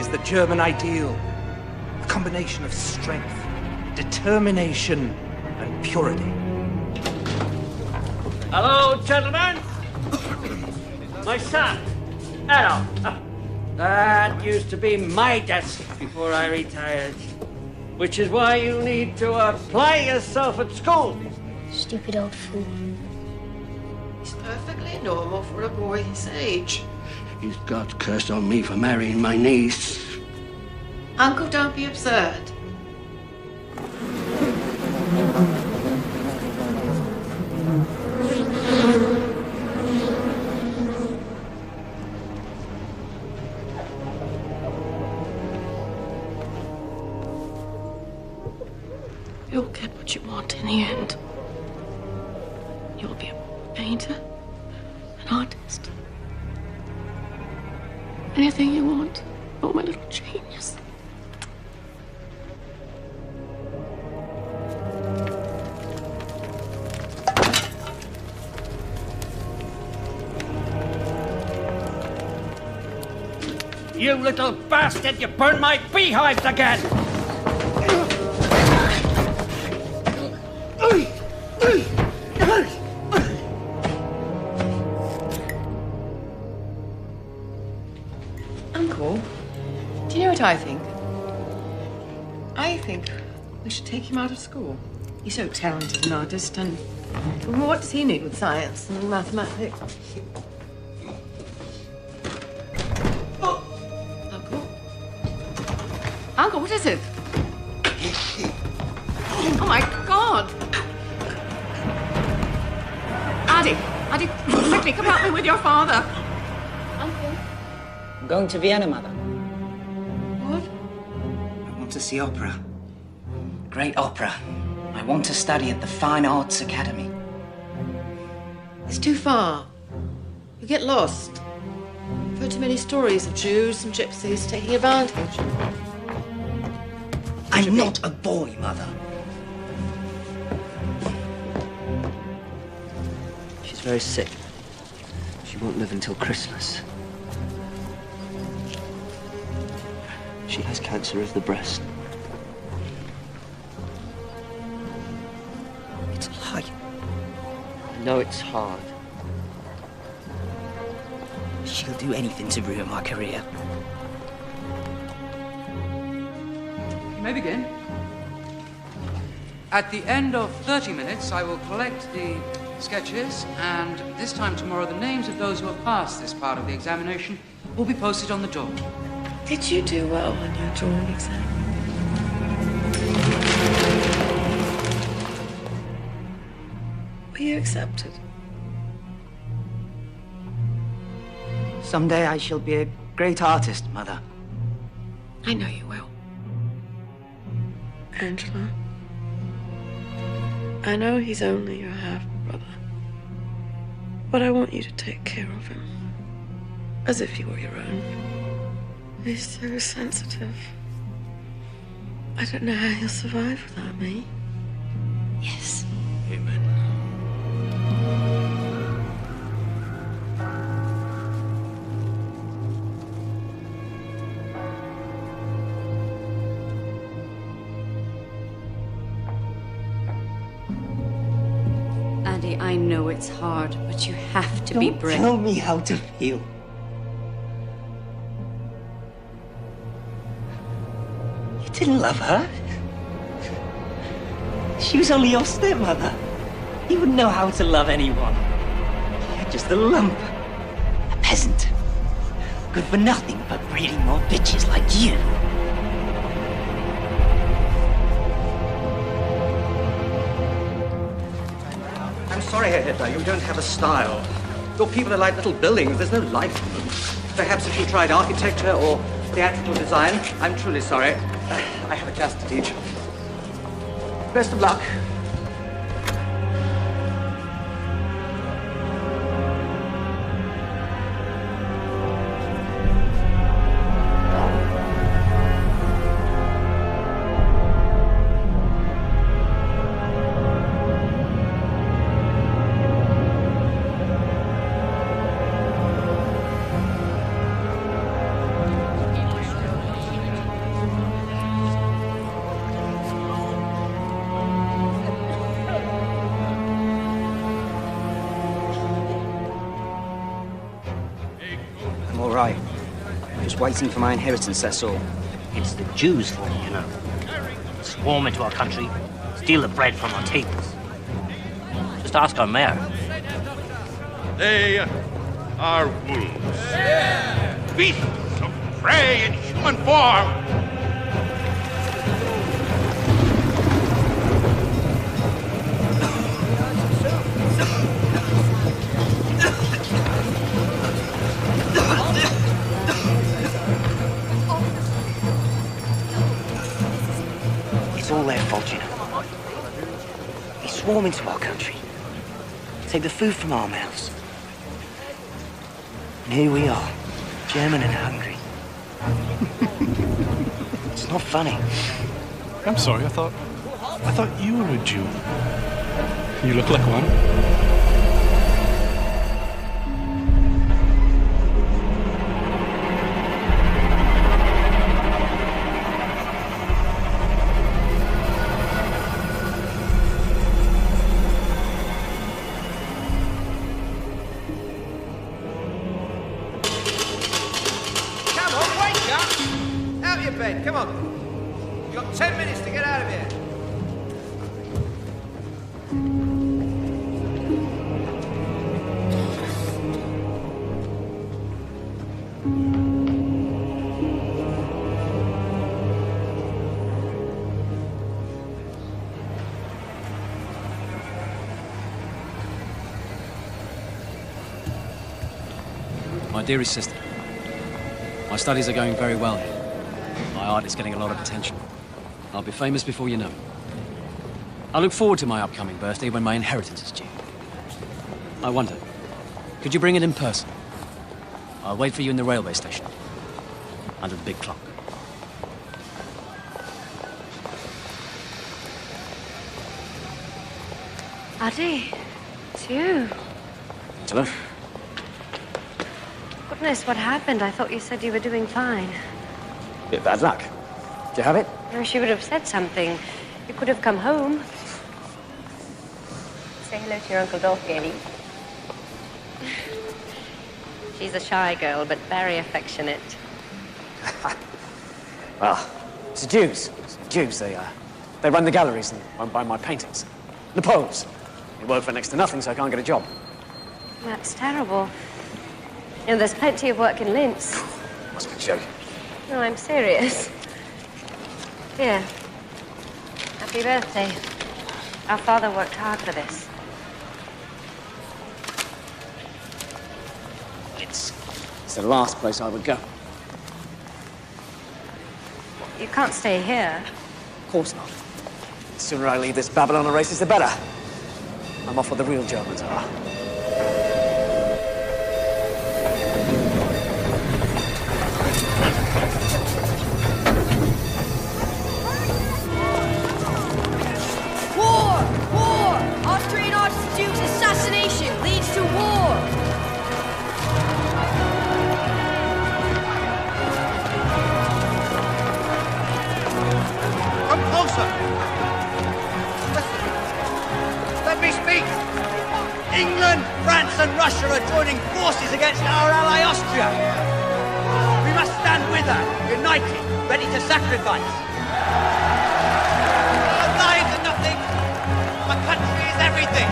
is the German ideal. A combination of strength, determination, and purity. Hello, gentlemen. My son, hello. That used to be my desk before I retired. Which is why you need to apply yourself at school. Stupid old fool. He's perfectly normal for a boy his age. He's God's curse on me for marrying my niece. Uncle, don't be absurd. You'll get what you want in the end. You'll be a painter, an artist. Anything you want. Oh, my little genius. You little bastard, you burned my beehives again! Uncle, do you know what I think? I think we should take him out of school. He's so talented an artist, and what does he need with science and mathematics? Uncle, what is it? Oh, my God! Addy, quickly, come help me with your father. Uncle? I'm going to Vienna, Mother. What? I want to see opera. Great opera. I want to study at the Fine Arts Academy. It's too far. You get lost. I've heard too many stories of Jews and gypsies taking advantage. I'm not a boy, Mother. She's very sick. She won't live until Christmas. She has cancer of the breast. It's a lie. I know it's hard. She'll do anything to ruin my career. You may begin. At the end of 30 minutes, I will collect the sketches, and this time tomorrow, the names of those who have passed this part of the examination will be posted on the door. Did you do well on your drawing exam? Were you accepted? Someday I shall be a great artist, Mother. I know you will. Angela, I know he's only your half-brother, but I want you to take care of him as if he were your own. He's so sensitive. I don't know how he'll survive without me. Yes. Amen. Andy, I know it's hard, but you have to be brave. Tell me how to feel. You didn't love her. She was only your stepmother. You wouldn't know how to love anyone. You're just a lump. A peasant. Good for nothing but breeding more bitches like you. I'm sorry, Herr Hitler, you don't have a style. Your people are like little buildings, there's no life in them. Perhaps if you tried architecture or theatrical design, I'm truly sorry. I have a class to teach. Best of luck. just waiting for my inheritance, that's all. It's the Jews for you, you know. Swarm into our country, steal the bread from our tables. Just ask our mayor. They are wolves. Yeah. Beasts of prey in human form. It's all their fault, you know. They swarm into our country, take the food from our mouths. And here we are, German and hungry. It's not funny. I'm sorry, I thought you were a Jew. You look like one. Come on. You've got 10 minutes to get out of here. My dearest sister, my studies are going very well here. My art is getting a lot of attention. I'll be famous before you know it. I look forward to my upcoming birthday when my inheritance is due. I wonder, could you bring it in person? I'll wait for you in the railway station, under the big clock. Addy, it's you. Angela? Goodness, what happened? I thought you said you were doing fine. Bit bad luck. Do you have it? I wish you would have said something. You could have come home. Say hello to your Uncle Dolph, Gailey. She's a shy girl, but very affectionate. Well, it's the Jews. It's the Jews. They run the galleries and won't buy my paintings. The Poles. They work for next to nothing, so I can't get a job. That's terrible. You know, there's plenty of work in Linz. Must be joking. No, I'm serious. Here. Happy birthday. Our father worked hard for this. It's the last place I would go. You can't stay here. Of course not. The sooner I leave this Babylon races, the better. I'm off where the real Germans are. Austrian Archduke's assassination leads to war! Come closer! Listen. Let me speak! England, France and Russia are joining forces against our ally Austria. We must stand with her, united, ready to sacrifice. Our lives are nothing. Our country is everything.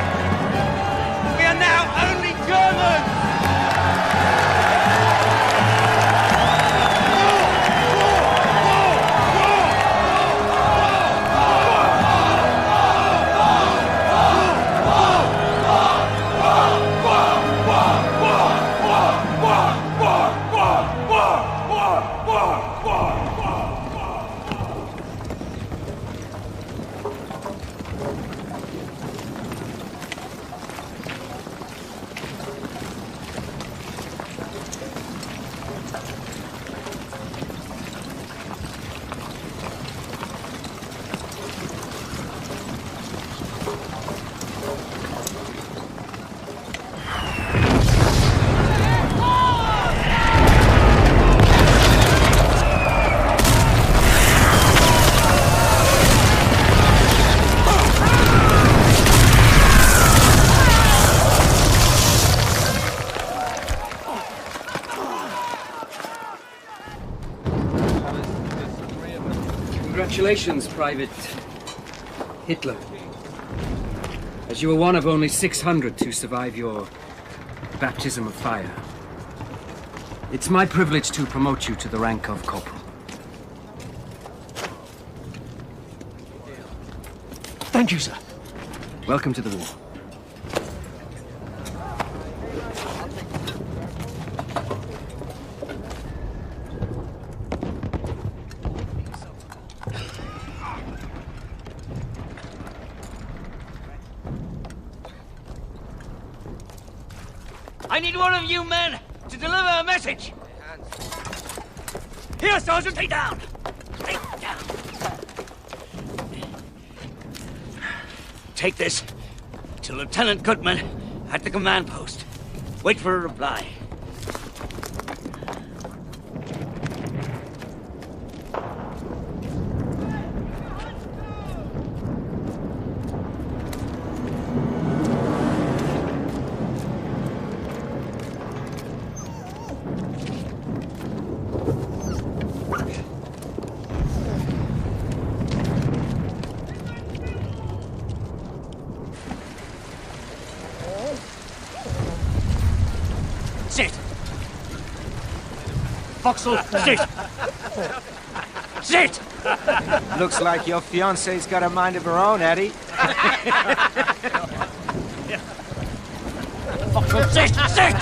We are now only Germans. Congratulations, Private Hitler. As you were one of only 600 to survive your baptism of fire. It's my privilege to promote you to the rank of corporal. Thank you, sir. Welcome to the war. I need one of you men to deliver a message. Here, Sergeant, stay down. Stay down. Take this to Lieutenant Goodman at the command post. Wait for a reply. Sit! Foxhole, sit! Sit! Looks like your fiancée's got a mind of her own, Eddie. Foxhole, sit! Sit!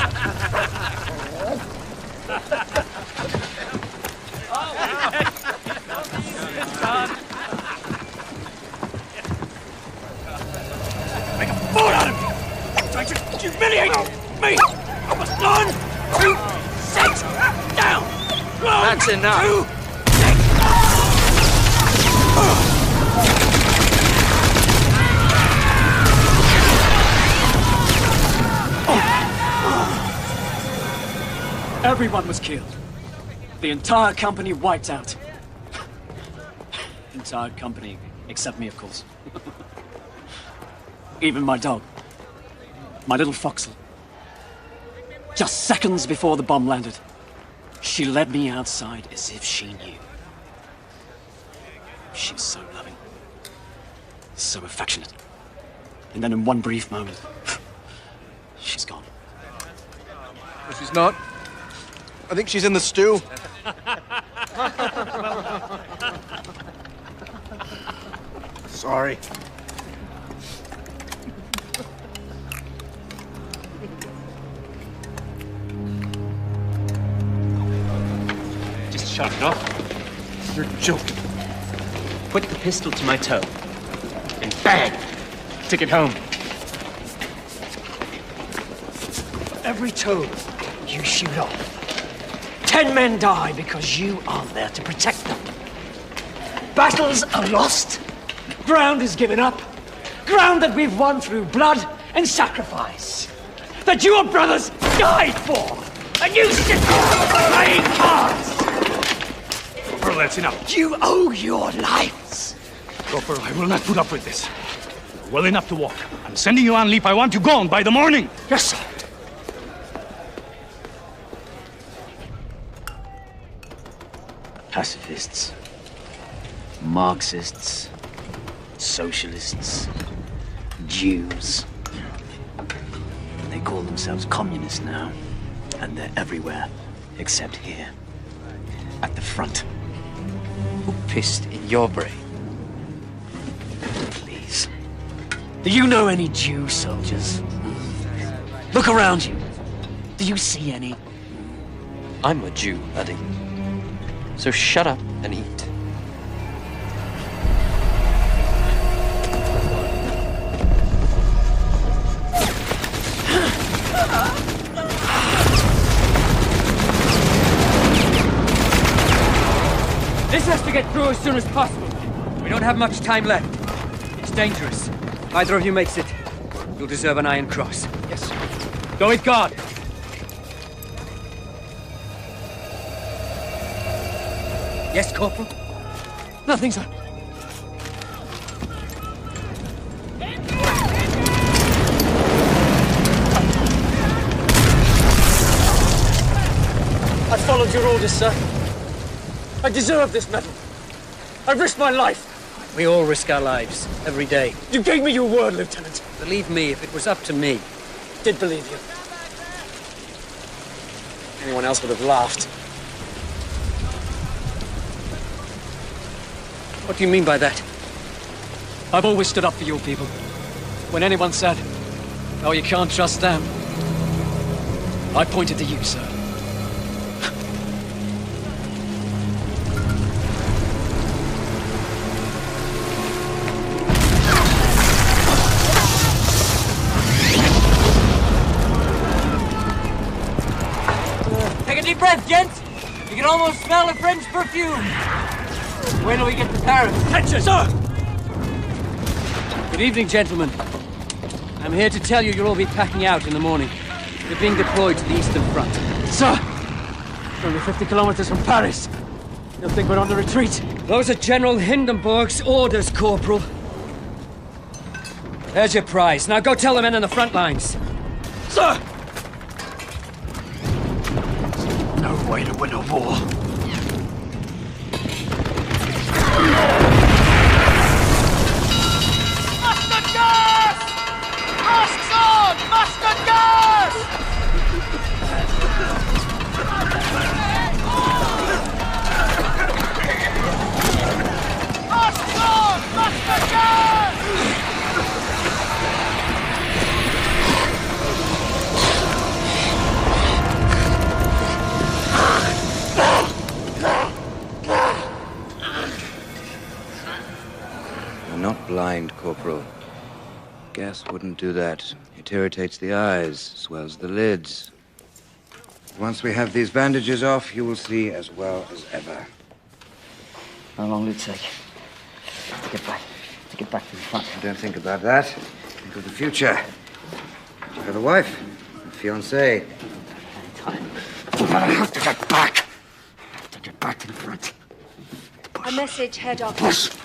Make a fool out of me! Trying to humiliate me! 1, 2, 6, down! 1, That's enough. 2, 6. Everyone was killed. The entire company wiped out. Entire company, except me, of course. Even my dog. My little Foxhole. Just seconds before the bomb landed, she led me outside as if she knew. She was so loving, so affectionate. And then in one brief moment, she's gone. No, she's not. I think she's in the stew. Sorry. Shut it off. You're joking. Put the pistol to my toe. And bang! Take it home. Every toe you shoot off, 10 men die because you aren't there to protect them. Battles are lost. Ground is given up. Ground that we've won through blood and sacrifice. That your brothers died for. And you sit playing cards. Corporal, that's enough. You owe your lives. Corporal, I will not put up with this. Well enough to walk. I'm sending you on leave. I want you gone by the morning. Yes, sir. Pacifists, Marxists, socialists, Jews. They call themselves communists now, and they're everywhere, except here, at the front. Who pissed in your brain? Please. Do you know any Jew soldiers? Look around you. Do you see any? I'm a Jew, Eddie. So shut up and eat. This has to get through as soon as possible. We don't have much time left. It's dangerous. Either of you makes it, you'll deserve an Iron Cross. Yes, sir. Go with God. Yes, Corporal? Nothing, sir. I followed your orders, sir. I deserve this medal. I risked my life. We all risk our lives, every day. You gave me your word, Lieutenant. Believe me, if it was up to me. Did believe you. Anyone else would have laughed. What do you mean by that? I've always stood up for your people. When anyone said, oh, you can't trust them, I pointed to you, sir. Take a deep breath, gents. You can almost smell a French perfume. Wait till we get to Paris. Attention, sir! Good evening, gentlemen. I'm here to tell you you'll all be packing out in the morning. You're being deployed to the Eastern Front. Sir! We're only 50 kilometers from Paris. You'll think we're on the retreat. Those are General Hindenburg's orders, Corporal. There's your prize. Now go tell the men on the front lines. Sir! No way to win a war. Mustard gas! Masks on! Mustard gas! Masks on! Mustard gas! You're not blind, Corporal. Gas wouldn't do that. It irritates the eyes, swells the lids. Once we have these bandages off, you will see as well as ever. How long will it take? To get back to the front. Don't think about that. Think of the future. You have a wife, a fiancée. I have to get back. To get back to the front. A message, Head Office. Push.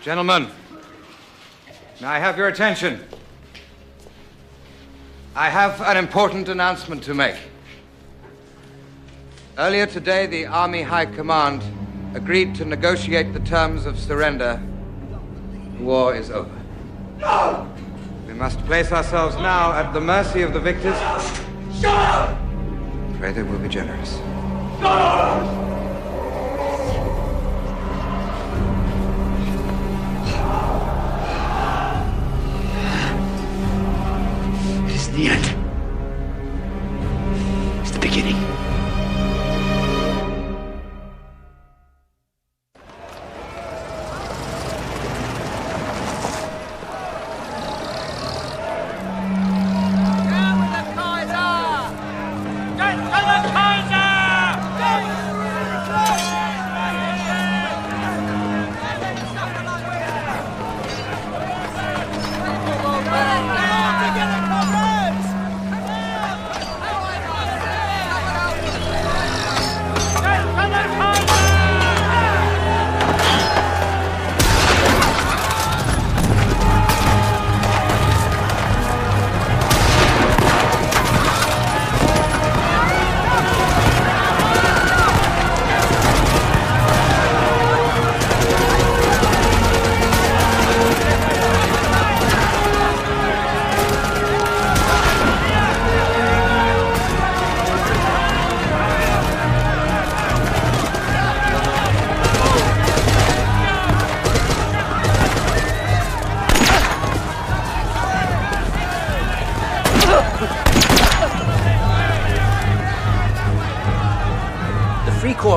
Gentlemen, may I have your attention? I have an important announcement to make. Earlier today, the Army High Command agreed to negotiate the terms of surrender. The war is over. No! We must place ourselves now at the mercy of the victors. Shut up! Pray they will be generous. No! The end. It's the beginning.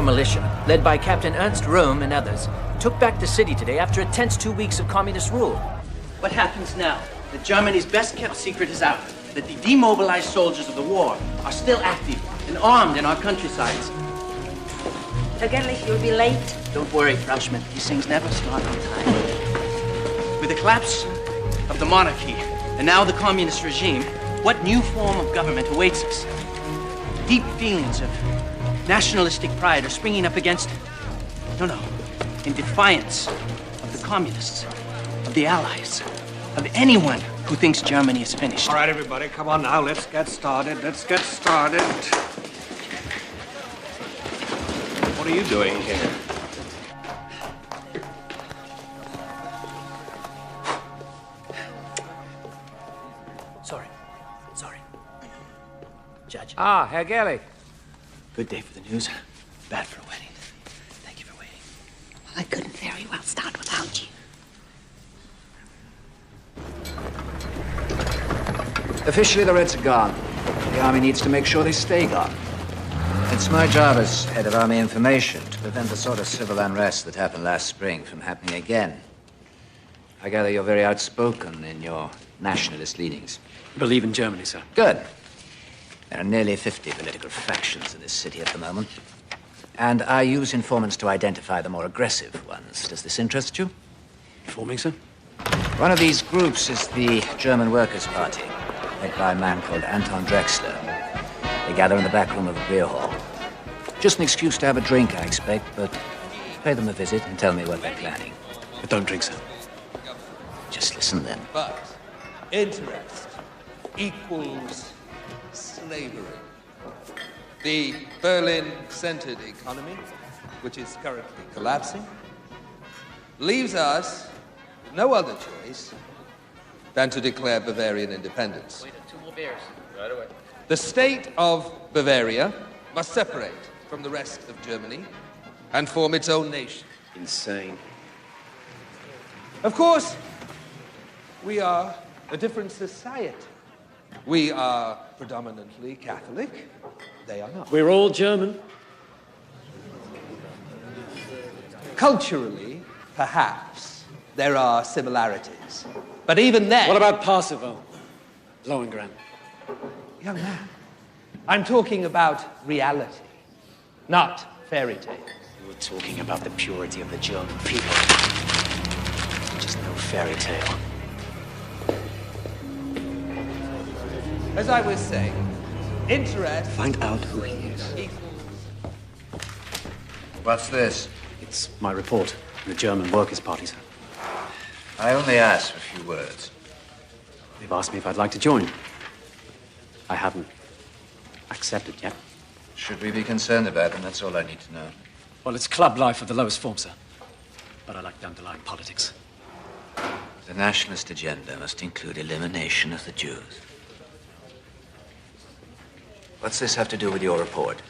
Militia, led by Captain Ernst Röhm and others, took back the city today after a tense 2 weeks of communist rule. What happens now? That Germany's best-kept secret is out. That the demobilized soldiers of the war are still active and armed in our countrysides. Vergeblich, you'll be late. Don't worry, Frau Schmidt. These things never start on time. With the collapse of the monarchy and now the communist regime, what new form of government awaits us? Deep feelings of nationalistic pride are springing up against, no, in defiance of the communists, of the Allies, of anyone who thinks Germany is finished. All right, everybody, come on now. Let's get started. Let's get started. What are you doing here? Sorry. Judge. Ah, Herr Gerlich. Good day for the news. Bad for a wedding. Thank you for waiting. I couldn't very well start without you. Officially, the Reds are gone. The Army needs to make sure they stay gone. It's my job as head of Army information to prevent the sort of civil unrest that happened last spring from happening again. I gather you're very outspoken in your nationalist leanings. Believe in Germany, sir. Good. There are nearly 50 political factions in this city at the moment. And I use informants to identify the more aggressive ones. Does this interest you? Informing, sir? One of these groups is the German Workers' Party, led by a man called Anton Drexler. They gather in the back room of a beer hall. Just an excuse to have a drink, I expect, but pay them a visit and tell me what they're planning. But don't drink, sir. Just listen then. But interest equals slavery. The Berlin-centered economy, which is currently collapsing, leaves us with no other choice than to declare Bavarian independence. Wait, 2 more beers. Right away. The state of Bavaria must separate from the rest of Germany and form its own nation. Insane. Of course, we are a different society. We are predominantly Catholic. They are not. We're all German. Culturally, perhaps, there are similarities. But even then... What about Parsifal? Lohengrin? Young man, I'm talking about reality, not fairy tales. You were talking about the purity of the German people. Just no fairy tale. As I was saying, interest... Find out who he is. What's this? It's my report from the German Workers' Party, sir. I only asked for a few words. They've asked me if I'd like to join. I haven't accepted yet. Should we be concerned about them? That's all I need to know. Well, it's club life of the lowest form, sir. But I like the underlying politics. The nationalist agenda must include elimination of the Jews. What's this have to do with your report?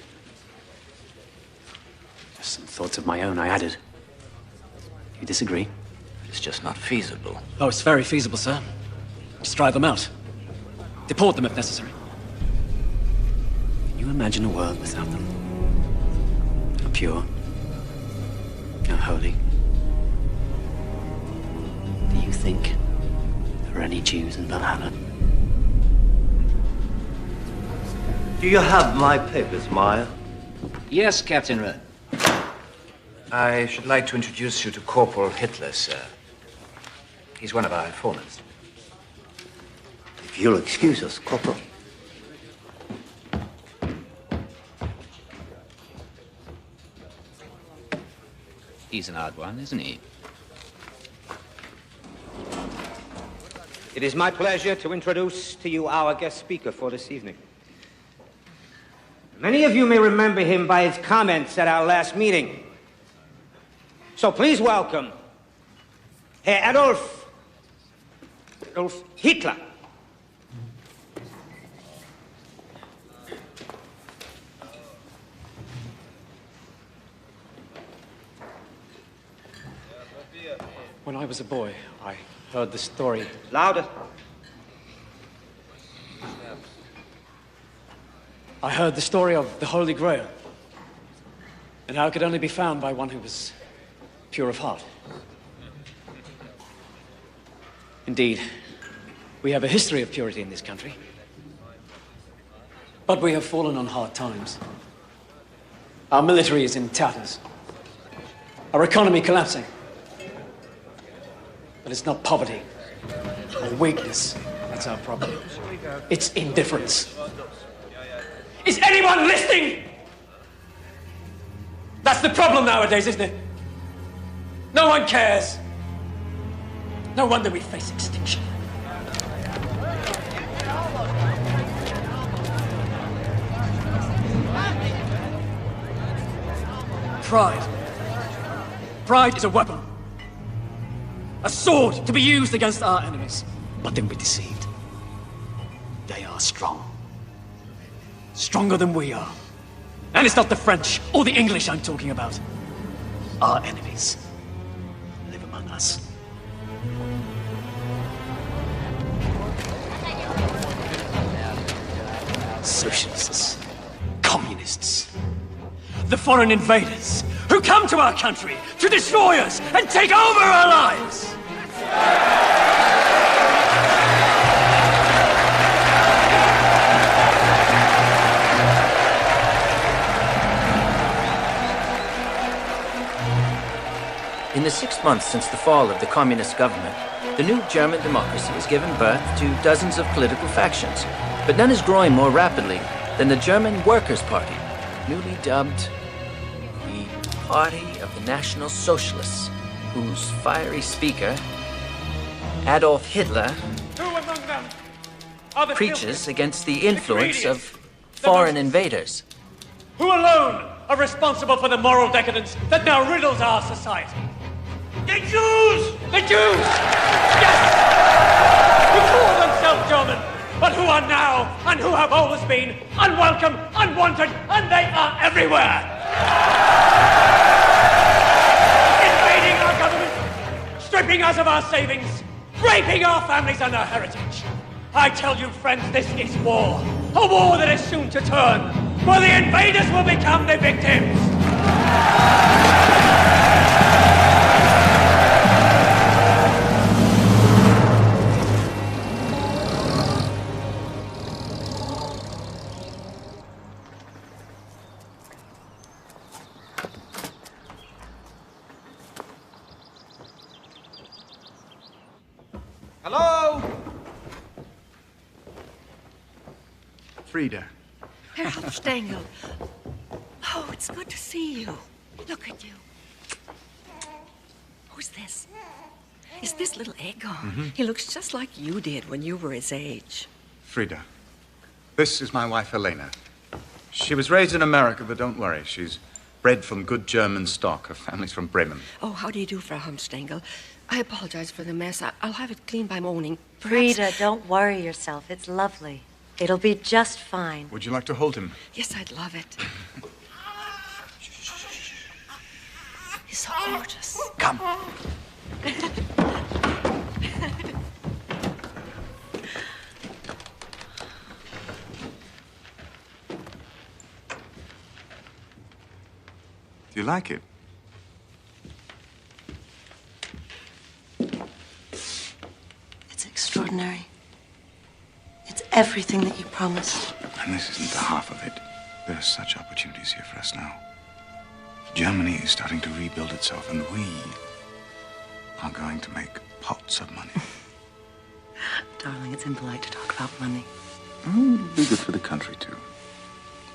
Just some thoughts of my own I added. You disagree? It's just not feasible. Oh, it's very feasible, sir. Just drive them out. Deport them if necessary. Can you imagine a world without them? How pure, how holy. Do you think there are any Jews in Valhalla? Do you have my papers, Meyer? Yes, Captain Rudd. I should like to introduce you to Corporal Hitler, sir. He's one of our informants. If you'll excuse us, Corporal. He's an odd one, isn't he? It is my pleasure to introduce to you our guest speaker for this evening. Many of you may remember him by his comments at our last meeting. So please welcome Herr Adolf Hitler. When I was a boy, I heard the story. Louder. I heard the story of the Holy Grail, and how it could only be found by one who was pure of heart. Indeed, we have a history of purity in this country, but we have fallen on hard times. Our military is in tatters, our economy collapsing. But it's not poverty or weakness that's our problem. It's indifference. Is anyone listening? That's the problem nowadays, isn't it? No one cares. No wonder we face extinction. Pride. Pride is a weapon. A sword to be used against our enemies. But don't be deceived. They are strong. Stronger than we are. And it's not the French or the English I'm talking about. Our enemies live among us. Socialists. Communists. The foreign invaders who come to our country to destroy us and take over our lives. In the 6 months since the fall of the communist government, the new German democracy has given birth to dozens of political factions, but none is growing more rapidly than the German Workers' Party, newly dubbed the Party of the National Socialists, whose fiery speaker, Adolf Hitler, preaches against the influence of foreign invaders. Who alone are responsible for the moral decadence that now riddles our society? The Jews! The Jews! Yes! Who call themselves German, but who are now, and who have always been, unwelcome, unwanted, and they are everywhere! Invading our government, stripping us of our savings, raping our families and our heritage. I tell you, friends, this is war. A war that is soon to turn, where the invaders will become the victims. Hello? Frida. Herr Hauptstengel. Oh, it's good to see you. Look at you. Who's this? Is this little Egon? He looks just like you did when you were his age. Frida. This is my wife, Helena. She was raised in America, but don't worry. She's bred from good German stock. Her family's from Bremen. Oh, how do you do, Frau Hauptstengel? I apologize for the mess. I'll have it cleaned by morning. Frida, don't worry yourself. It's lovely. It'll be just fine. Would you like to hold him? Yes, I'd love it. He's so gorgeous. Come. Do you like it? It's extraordinary. It's everything that you promised. And this isn't the half of it. There are such opportunities here for us now. Germany is starting to rebuild itself, and we are going to make pots of money. Darling, it's impolite to talk about money. It'll be good for the country, too.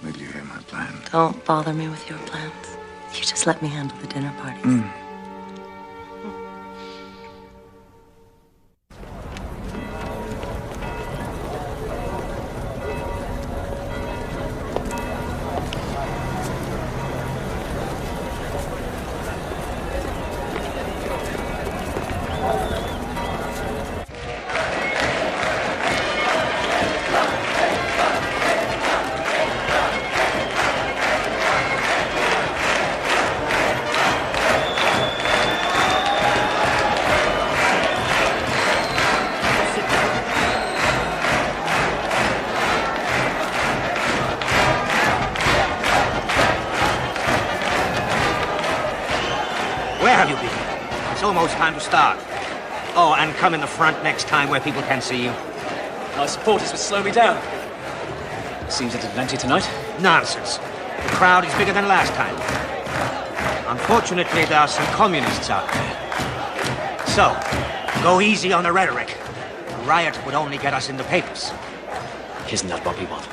Wait till you hear my plan. Don't bother me with your plans. You just let me handle the dinner parties. Where have you been? It's almost time to start. Oh, and come in the front next time where people can see you. My supporters would slow me down. Seems it didn't empty tonight. Nonsense. The crowd is bigger than last time. Unfortunately, there are some communists out there. So, go easy on the rhetoric. A riot would only get us in the papers. Isn't that what we want?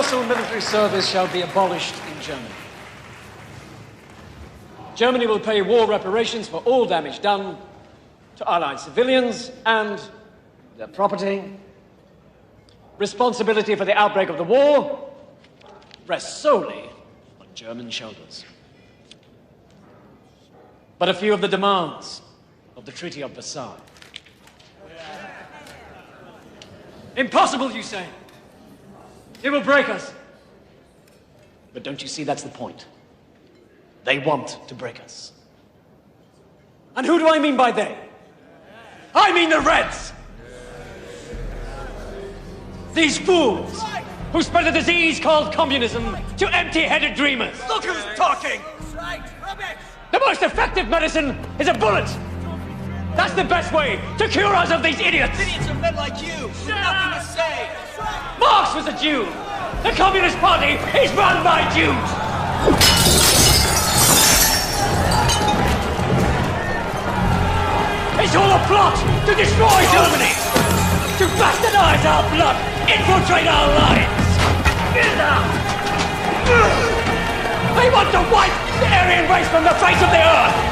universal military service shall be abolished in Germany. Germany will pay war reparations for all damage done to Allied civilians and their property. Responsibility for the outbreak of the war rests solely on German shoulders. But a few of the demands of the Treaty of Versailles. Impossible, you say? It will break us. But don't you see that's the point? They want to break us. And who do I mean by they? I mean the Reds! These fools who spread a disease called communism to empty-headed dreamers. Look who's talking! The most effective medicine is a bullet! That's the best way to cure us of these idiots! Idiots are men like you! Nothing to say! Marx was a Jew! The Communist Party is run by Jews! It's all a plot to destroy Germany! To bastardize our blood! Infiltrate our lives! They want to wipe the Aryan race from the face of the earth!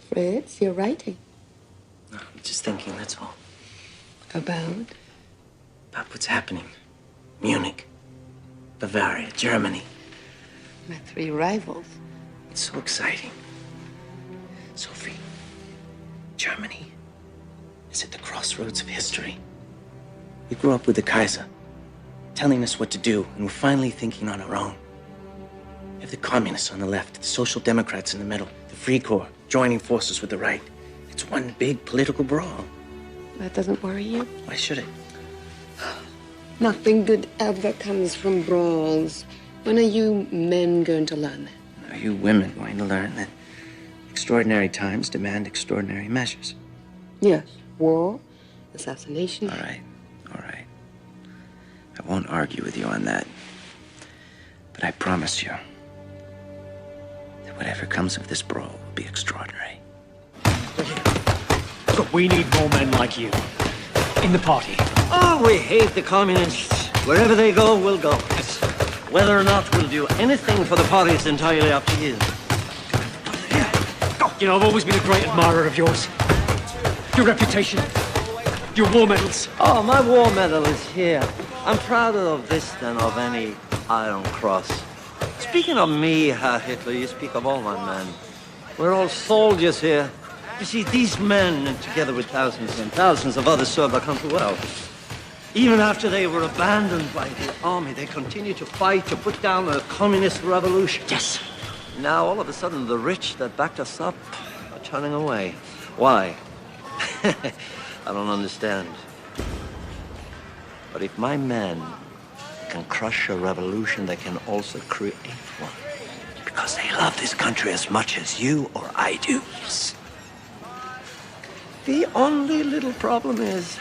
Fritz, you're writing. No, I'm just thinking, that's all. About? About what's happening. Munich, Bavaria, Germany. My 3 rivals. It's so exciting. Sophie, Germany is at the crossroads of history. We grew up with the Kaiser, telling us what to do, and we're finally thinking on our own. We have the communists on the left, the social democrats in the middle, the Free Corps joining forces with the right. It's one big political brawl. That doesn't worry you? Why should it? Nothing good ever comes from brawls. When are you men going to learn that? Are you women going to learn that extraordinary times demand extraordinary measures? Yes. War, assassination. All right, all right. I won't argue with you on that. But I promise you that whatever comes of this brawl will be extraordinary. Look, we need more men like you in the party. Oh, we hate the communists. Wherever they go, we'll go. Whether or not we'll do anything for the party is entirely up to you. You know, I've always been a great admirer of yours. Your reputation, your war medals. Oh, my war medal is here. I'm prouder of this than of any Iron Cross. Speaking of me, Herr Hitler, you speak of all my men. We're all soldiers here. You see, these men, together with thousands and thousands of others, served our country well. Even after they were abandoned by the army, they continued to fight to put down a communist revolution. Yes. Now, all of a sudden, the rich that backed us up are turning away. Why? I don't understand. But if my men can crush a revolution, they can also create one. Because they love this country as much as you or I do. Yes. The only little problem is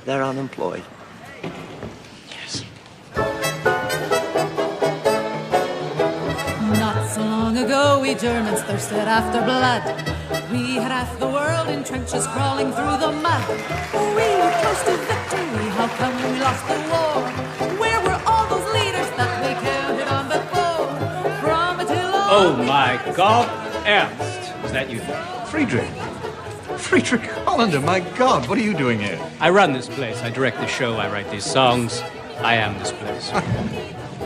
they're unemployed. Yes. Not so long ago, we Germans thirsted after blood. We had half the world in trenches crawling through the mud. We were close to victory. How come we lost the war? Where were all those leaders that we counted on before? From Attila. Oh my God, Ernst, is that you? Friedrich. Friedrich Hollander, my God, what are you doing here? I run this place. I direct the show. I write these songs. I am this place.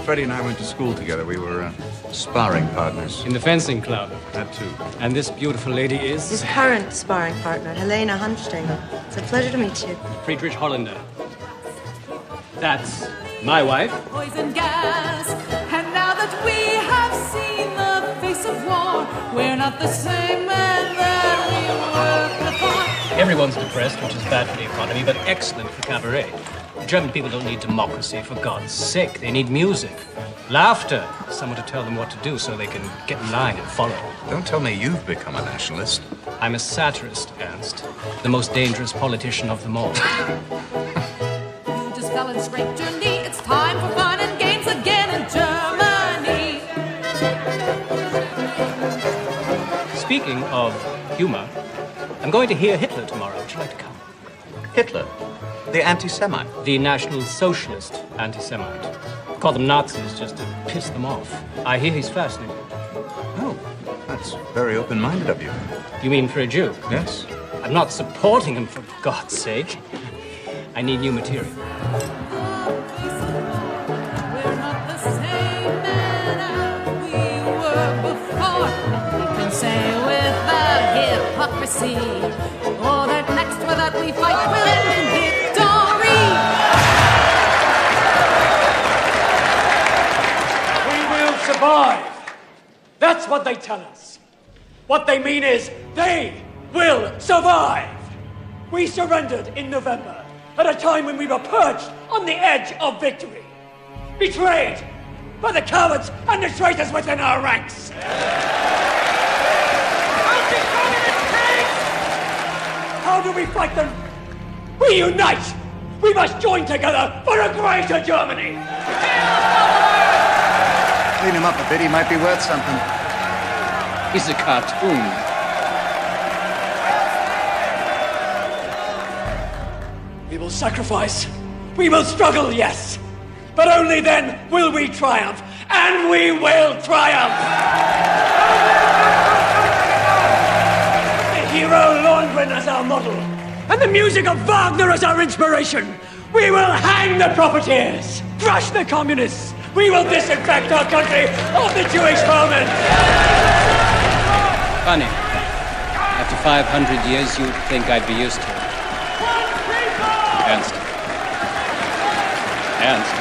Freddie and I went to school together. We were sparring partners. In the fencing club. That too. And this beautiful lady is? His current sparring partner, Helena Hunstengel. It's a pleasure to meet you. Friedrich Hollander. That's my wife. Poison gas. And now that we have seen the face of war, we're not the same men that we were before. Everyone's depressed, which is bad for the economy, but excellent for cabaret. German people don't need democracy, for God's sake. They need music, laughter, someone to tell them what to do so they can get in line and follow. Don't tell me you've become a nationalist. I'm a satirist, Ernst. The most dangerous politician of them all. and scraped your knee. It's time for fun and games again in Germany. Speaking of humor, I'm going to hear Hitler tomorrow. Would you like to come? Hitler? The anti-Semite? The National Socialist anti-Semite. Call them Nazis just to piss them off. I hear he's fascinating. Oh, that's very open-minded of you. You mean for a Jew? Yes. I'm not supporting him, for God's sake. I need new material. You can say without hypocrisy, or that next without we fight will end in victory. We will survive. That's what they tell us. What they mean is they will survive. We surrendered in November at a time when we were perched on the edge of victory. Betrayed by the cowards and the traitors within our ranks. How do we fight them? We unite! We must join together for a greater Germany! Clean him up a bit, he might be worth something. He's a cartoon. We will sacrifice. We will struggle, yes. But only then will we triumph. And we will triumph! The hero Lohengrin as our model, and the music of Wagner as our inspiration. We will hang the profiteers, crush the communists. We will disinfect our country of the Jewish vermin. Funny. After 500 years, you'd think I'd be used to it. Ernst. Ernst.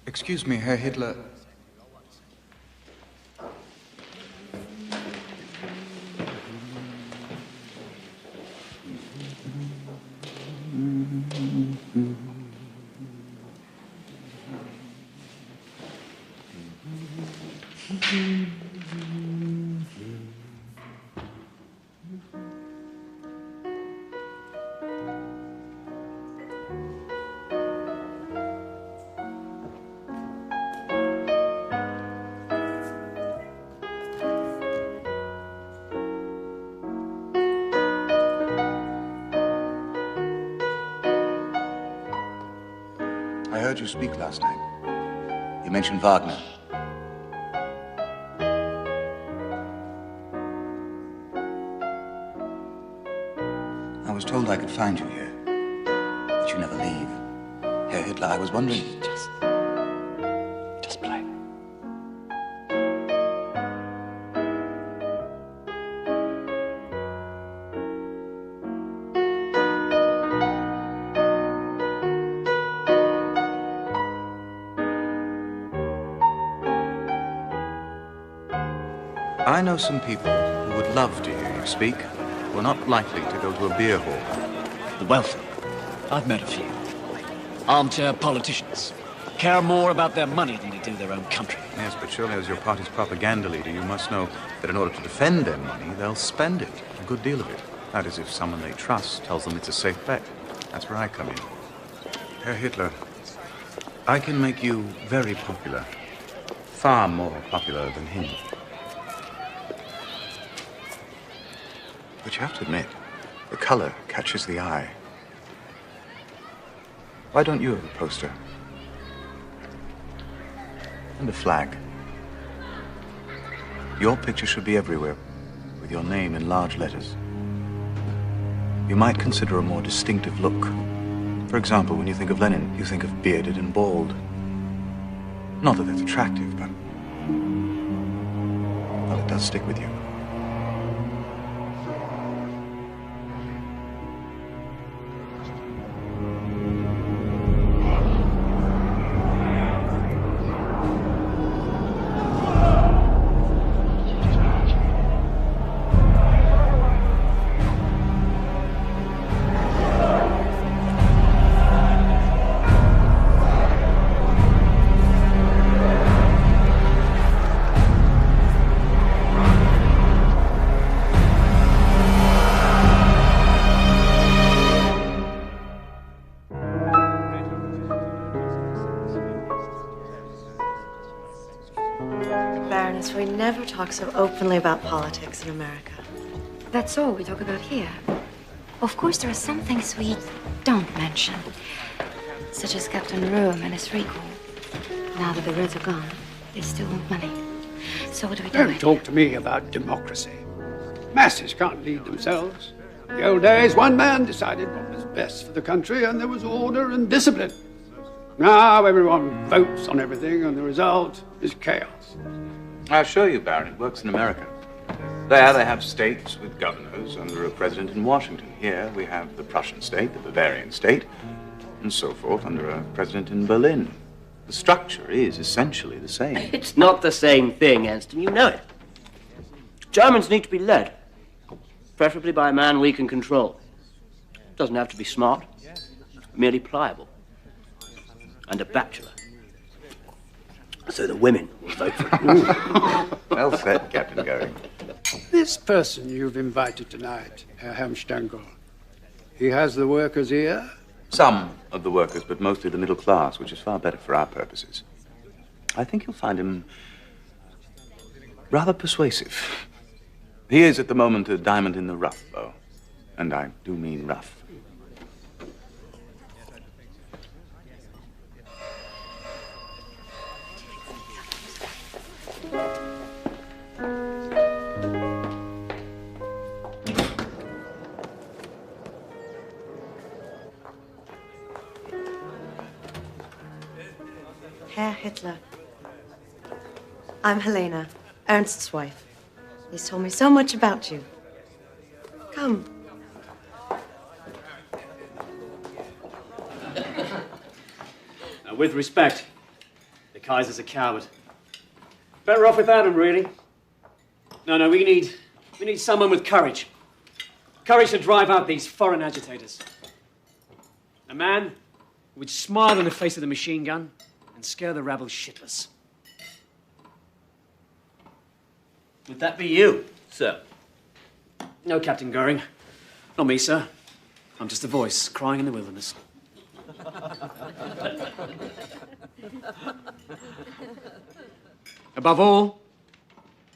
Excuse me, Herr Hitler. I heard you speak last night. You mentioned Wagner. I was told I could find you here, that you never leave. Herr Hitler, I was wondering... Just play. I know some people who would love to hear you speak, who are not likely to go to a beer hall. The wealthy. I've met a few. Armchair politicians. Care more about their money than they do their own country. Yes, but surely as your party's propaganda leader, you must know that in order to defend their money, they'll spend it. A good deal of it. That is, if someone they trust tells them it's a safe bet. That's where I come in. Herr Hitler, I can make you very popular. Far more popular than him. But you have to admit, the color catches the eye. Why don't you have a poster? And a flag. Your picture should be everywhere, with your name in large letters. You might consider a more distinctive look. For example, when you think of Lenin, you think of bearded and bald. Not that that's attractive, but Well, it does stick with you. Baroness, we never talk so openly about politics in America. That's all we talk about here. Of course, there are some things we don't mention, such as Captain Rome and his recall. Now that the Reds are gone, they still want money. So what do we do? Don't talk to me about democracy. Masses can't lead themselves. In the old days, one man decided what was best for the country, and there was order and discipline. Now everyone votes on everything, and the result is chaos. I assure you, Baron, it works in America. There they have states with governors under a president in Washington. Here we have the Prussian state, the Bavarian state, and so forth under a president in Berlin. The structure is essentially the same. It's not the same thing, Anston. You know it. Germans need to be led, preferably by a man we can control. Doesn't have to be smart, merely pliable, and a bachelor. So the women will vote for him. Well said, Captain Goering. This person you've invited tonight, Herr Helmstengel, he has the workers' ear? Some of the workers, but mostly the middle class, which is far better for our purposes. I think you'll find him rather persuasive. He is, at the moment, a diamond in the rough, though. And I do mean rough. Herr Hitler. I'm Helena, Ernst's wife. He's told me so much about you. Come. Now, with respect, the Kaiser's a coward. Better off without him, really. No, we need someone with courage. Courage to drive out these foreign agitators. A man who would smile in the face of the machine gun and scare the rabble shitless. Would that be you, sir? No, Captain Goering. Not me, sir. I'm just a voice crying in the wilderness. Above all,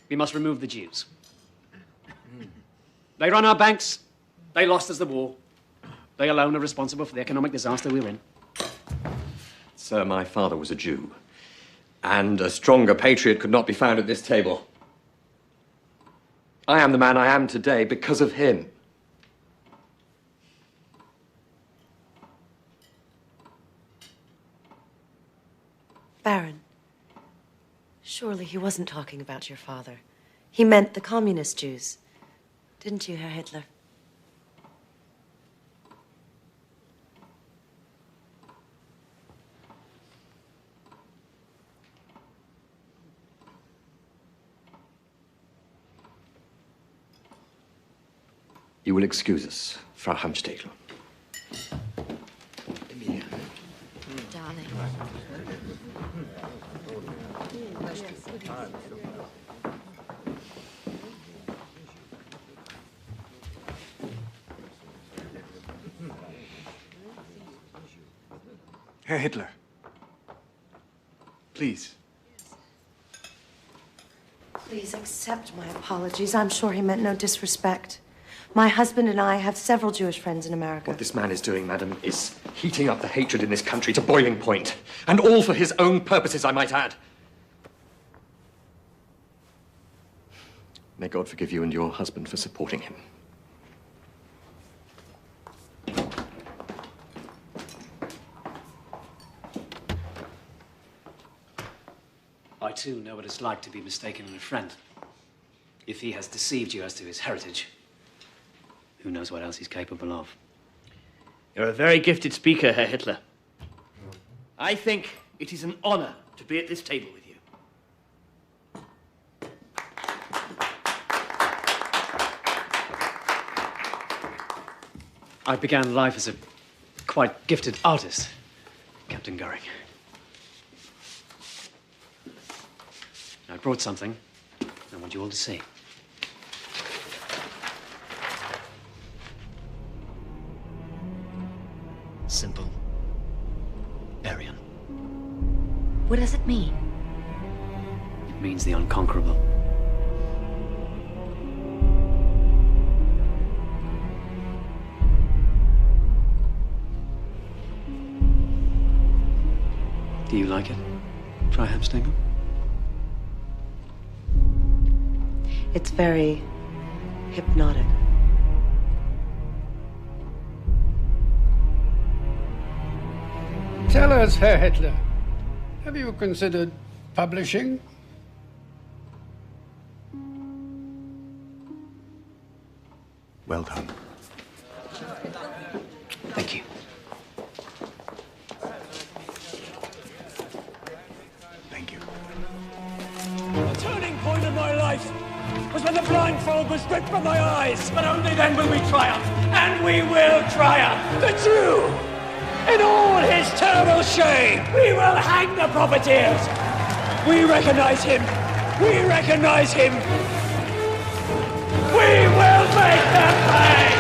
we must remove the Jews. They run our banks. They lost us the war. They alone are responsible for the economic disaster we're in. Sir, my father was a Jew, and a stronger patriot could not be found at this table. I am the man I am today because of him. Baron, surely he wasn't talking about your father. He meant the communist Jews. Didn't you, Herr Hitler? You will excuse us, Frau Hamstegel. Darling. Herr Hitler, please. Please accept my apologies. I'm sure he meant no disrespect. My husband and I have several Jewish friends in America. What this man is doing, madam, is heating up the hatred in this country to boiling point. And all for his own purposes, I might add. May God forgive you and your husband for supporting him. Right. too, know what it's like to be mistaken in a friend. If he has deceived you as to his heritage, who knows what else he's capable of? You're a very gifted speaker, Herr Hitler. I think it is an honor to be at this table with you. I began life as a quite gifted artist, Captain Goering. I brought something I want you all to see. Simple. Aryan. What does it mean? It means the unconquerable. Do you like it, Freiheitsdengel? It's very hypnotic. Tell us, Herr Hitler, have you considered publishing? Well done. Thank you. Thank you. The turning point of my life was when the blindfold was ripped from my eyes. But only then will we triumph, and we will triumph. The Jew, in all his terrible shame, we will hang the profiteers. We recognize him. We recognize him. We will make them pay.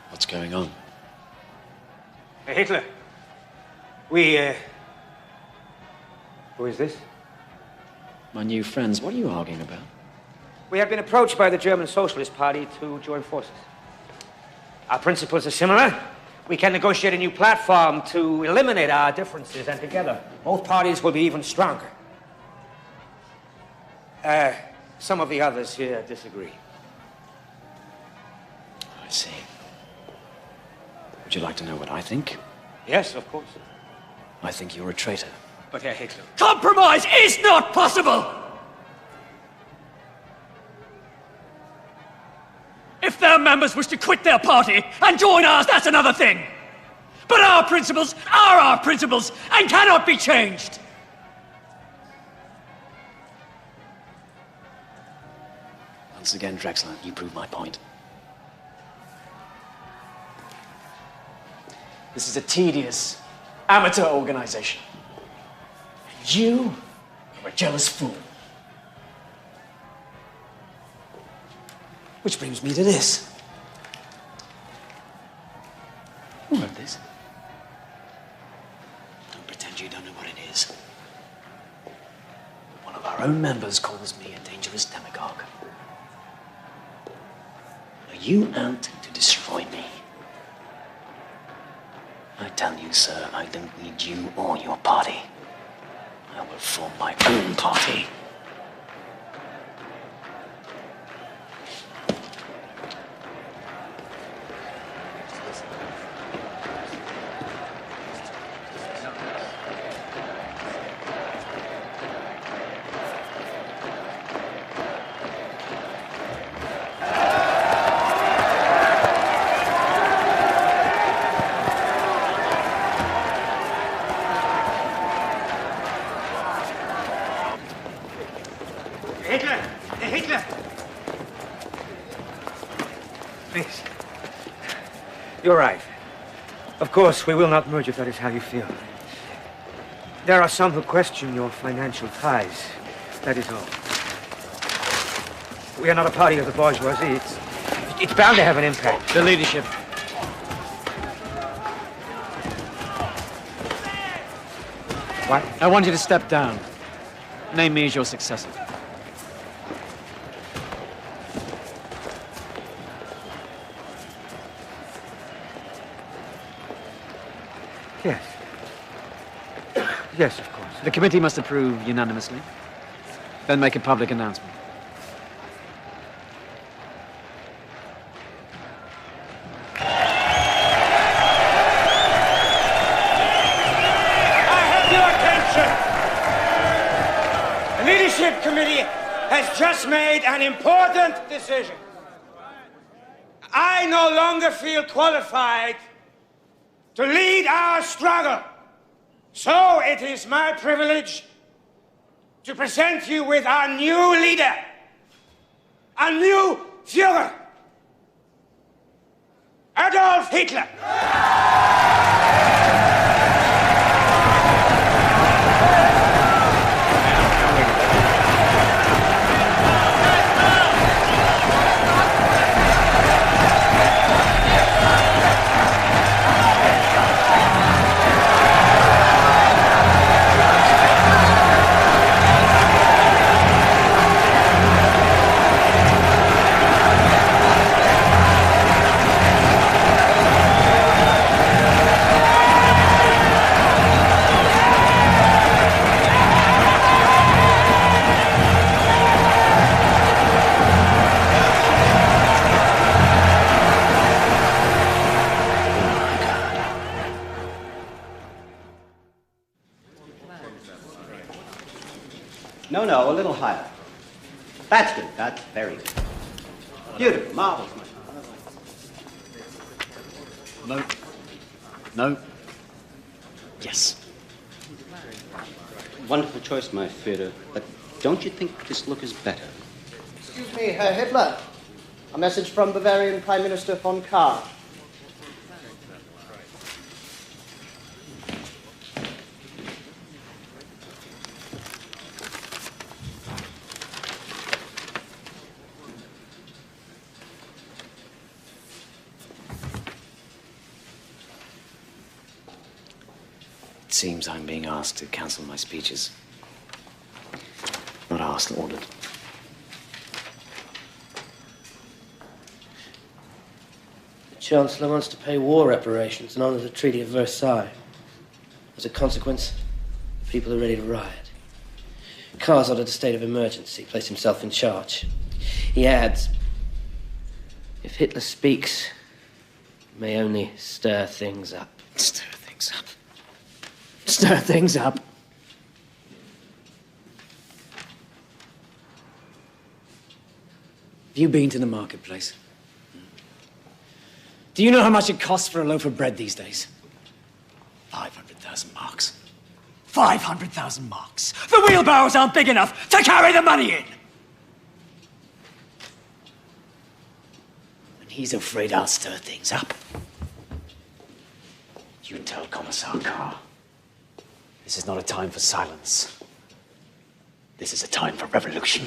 What's going on? Hitler, who is this? My new friends, what are you arguing about? We have been approached by the German Socialist Party to join forces. Our principles are similar. We can negotiate a new platform to eliminate our differences, and together, both parties will be even stronger. Some of the others here disagree. I see. Would you like to know what I think? Yes, of course. I think you're a traitor. But Herr Hitler... Compromise is not possible! If their members wish to quit their party and join ours, that's another thing. But our principles are our principles and cannot be changed. Once again, Drexler, you prove my point. This is a tedious, amateur organization. And you are a jealous fool. Which brings me to this. Who wrote this? Don't pretend you don't know what it is. One of our own members calls me a dangerous demagogue. Are you out to destroy me? I tell you, sir, I don't need you or your party. I will form my own party. Please. You're right. Of course, we will not merge if that is how you feel. There are some who question your financial ties. That is all. We are not a party of the bourgeoisie. It's bound to have an impact. The leadership. What? I want you to step down. Name me as your successor. Yes. Yes, of course. The committee must approve unanimously, then make a public announcement. The leadership committee has just made an important decision. I no longer feel qualified to lead our struggle. So it is my privilege to present you with our new leader, our new Führer, Adolf Hitler. No, a little higher. That's good. That's very good. Beautiful. Marvelous. No. No. Yes. Wonderful choice, my Fiyero. But don't you think this look is better? Excuse me, Herr Hitler. A message from Bavarian Prime Minister von Kahr. It seems I'm being asked to cancel my speeches. Not asked, ordered. The Chancellor wants to pay war reparations and honor the Treaty of Versailles. As a consequence, the people are ready to riot. Kahr's ordered a state of emergency, placed himself in charge. He adds, if Hitler speaks, it may only stir things up. Stir things up. Stir things up. Have you been to the marketplace? Do you know how much it costs for a loaf of bread these days? 500,000 marks. 500,000 marks. The wheelbarrows aren't big enough to carry the money in. And he's afraid I'll stir things up. You tell Commissar Kahr. This is not a time for silence. This is a time for revolution.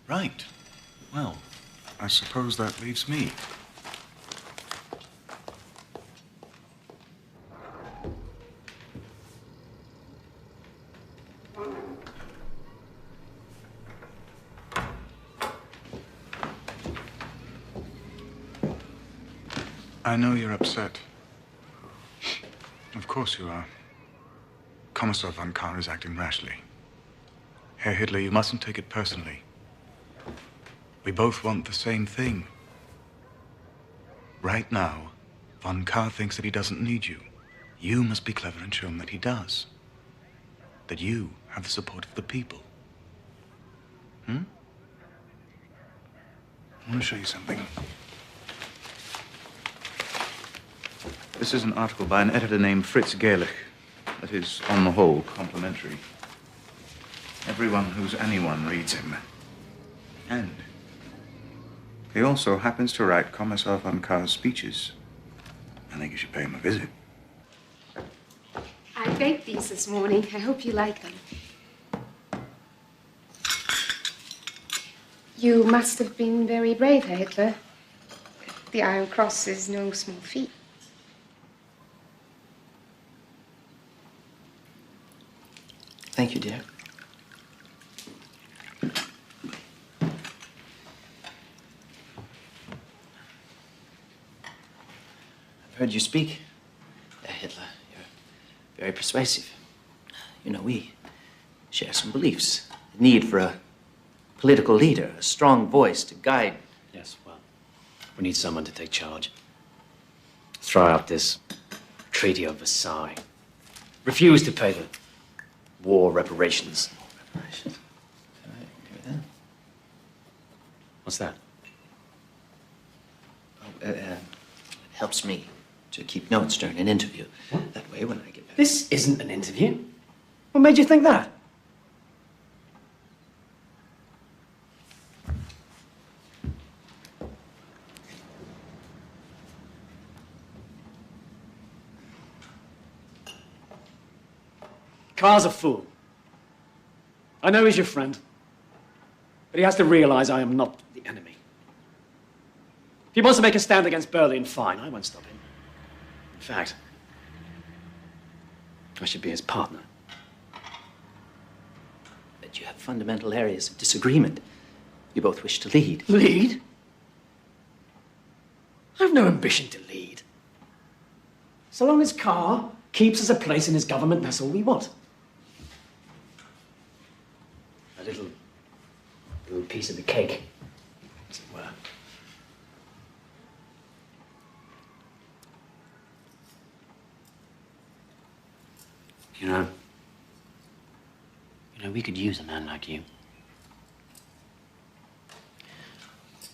Right. Well, I suppose that leaves me. I know you're upset. Of course you are. Commissar von Kahr is acting rashly. Herr Hitler, you mustn't take it personally. We both want the same thing. Right now, von Kahr thinks that he doesn't need you. You must be clever and show him that he does. That you have the support of the people. I want to show you something. This is an article by an editor named Fritz Gerlich that is, on the whole, complimentary. Everyone who's anyone reads him. And he also happens to write Commissar von Kahr's speeches. I think you should pay him a visit. I baked these this morning. I hope you like them. You must have been very brave, Herr Hitler. The Iron Cross is no small feat. Thank you, dear. I've heard you speak, Hitler. You're very persuasive. You know, we share some beliefs. The need for a political leader, a strong voice to guide. Yes, well, we need someone to take charge. Throw out this Treaty of Versailles. Refuse to pay the war reparations. Reparations? Can I agree with that? What's that? Oh, it helps me to keep notes during an interview. That way, when I get back... This isn't an interview. What made you think that? Carr's a fool. I know he's your friend, but he has to realize I am not the enemy. If he wants to make a stand against Berlin, fine, I won't stop him. In fact, I should be his partner. But you have fundamental areas of disagreement. You both wish to lead. Lead? I have no ambition to lead. So long as Carr keeps us a place in his government, that's all we want. A little piece of the cake, as it were. You know, we could use a man like you.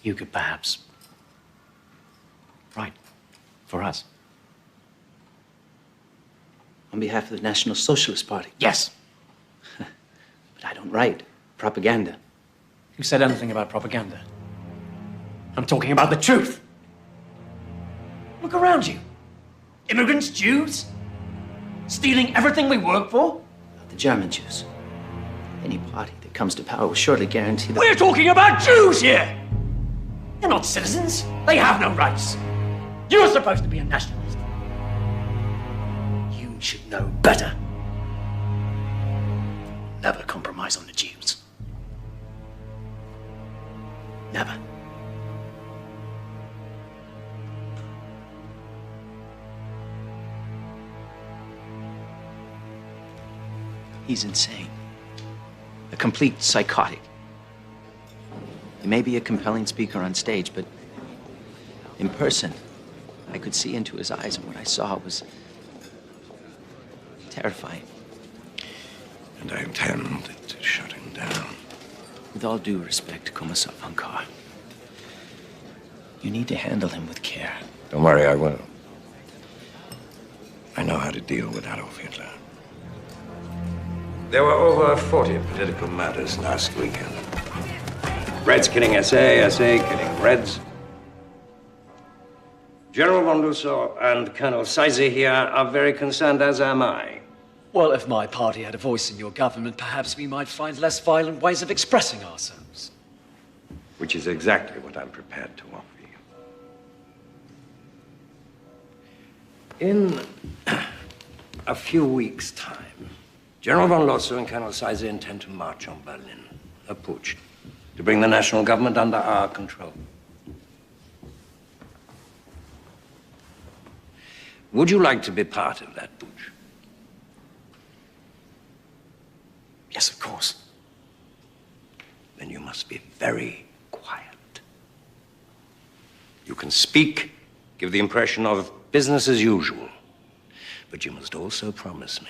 You could perhaps write for us. On behalf of the National Socialist Party? Yes. But I don't write propaganda. Who said anything about propaganda? I'm talking about the truth. Look around you. Immigrants, Jews, stealing everything we work for. The German Jews. Any party that comes to power will surely guarantee that... We're talking about Jews here! They're not citizens. They have no rights. You're supposed to be a nationalist. You should know better. Never compromise on the Jews. Never. He's insane. A complete psychotic. He may be a compelling speaker on stage, but in person, I could see into his eyes, and what I saw was terrifying. And I intend to shut him down. With all due respect, Kommissar von Kahr, you need to handle him with care. Don't worry, I will. I know how to deal with Adolf Hitler. There were over 40 political matters last weekend. Reds killing SA, SA killing Reds. General von Lusso and Colonel Seize here are very concerned, as am I. Well, if my party had a voice in your government, perhaps we might find less violent ways of expressing ourselves. Which is exactly what I'm prepared to offer you. In a few weeks' time, General von Lossow and Colonel Seize intend to march on Berlin, a putsch, to bring the national government under our control. Would you like to be part of that putsch? Yes, of course. Then you must be very quiet. You can speak, give the impression of business as usual, but you must also promise me,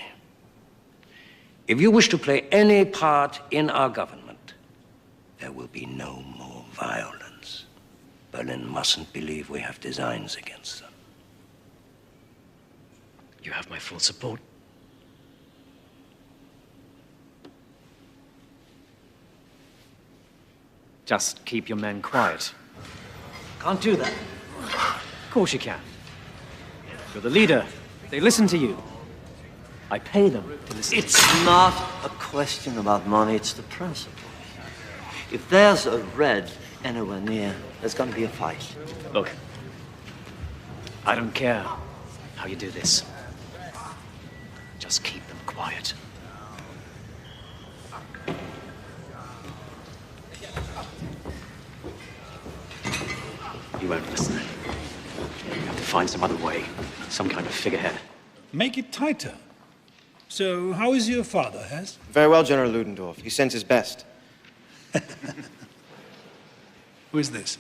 if you wish to play any part in our government, there will be no more violence. Berlin mustn't believe we have designs against them. You have my full support. Just keep your men quiet. Can't do that. Of course you can. You're the leader. They listen to you. I pay them to listen. It's not a question about money, it's the principle. If there's a red anywhere near, there's gonna be a fight. Look, I don't care how you do this. Just keep them quiet. won't listen. You have to find some other way, some kind of figurehead. Make it tighter. So, how is your father, Hess? Very well, General Ludendorff. He sends his best. Who is this?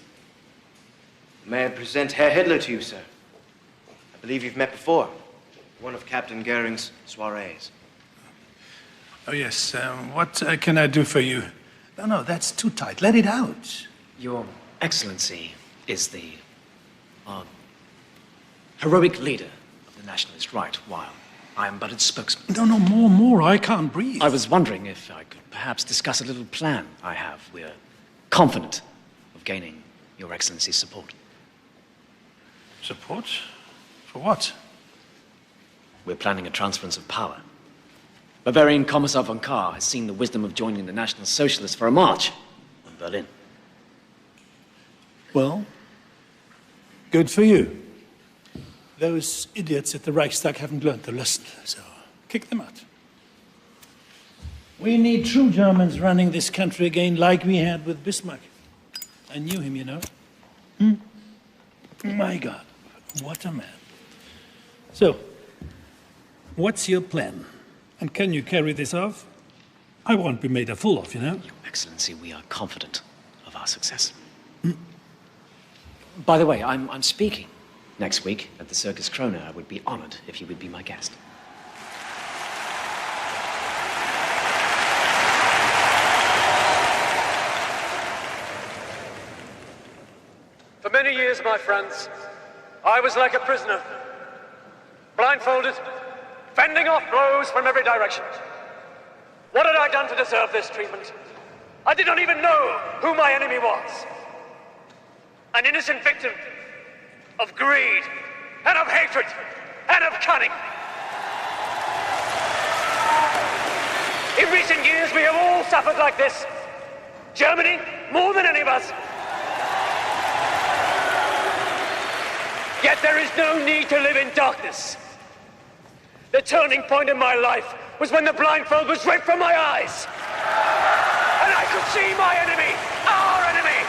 May I present Herr Hitler to you, sir? I believe you've met before. One of Captain Goering's soirees. Oh, yes. What can I do for you? No, that's too tight. Let it out. Your Excellency is the heroic leader of the nationalist right, while I am but its spokesman. No, more. I can't breathe. I was wondering if I could perhaps discuss a little plan I have. We're confident of gaining Your Excellency's support. Support? For what? We're planning a transference of power. Bavarian Commissar von Kahr has seen the wisdom of joining the National Socialists for a march on Berlin. Well, good for you. Those idiots at the Reichstag haven't learned the lesson, so kick them out. We need true Germans running this country again like we had with Bismarck. I knew him, you know. My God, what a man. So, what's your plan? And can you carry this off? I won't be made a fool of, you know. Your Excellency, we are confident of our success. By the way, I'm speaking next week at the Circus Krone. I would be honored if you would be my guest. For many years, my friends, I was like a prisoner, blindfolded, fending off blows from every direction. What had I done to deserve this treatment? I did not even know who my enemy was. An innocent victim of greed, and of hatred, and of cunning. In recent years, we have all suffered like this. Germany, more than any of us. Yet there is no need to live in darkness. The turning point in my life was when the blindfold was ripped from my eyes. And I could see my enemy, our enemy,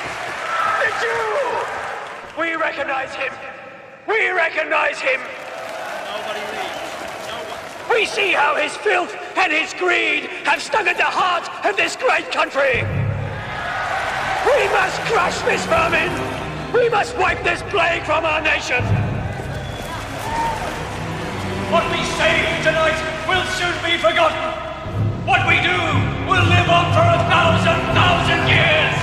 the Jew! We recognize him. We recognize him. Nobody leaves. No one. We see how his filth and his greed have stung at the heart of this great country. We must crush this vermin. We must wipe this plague from our nation. What we say tonight will soon be forgotten. What we do will live on for 1,000 years.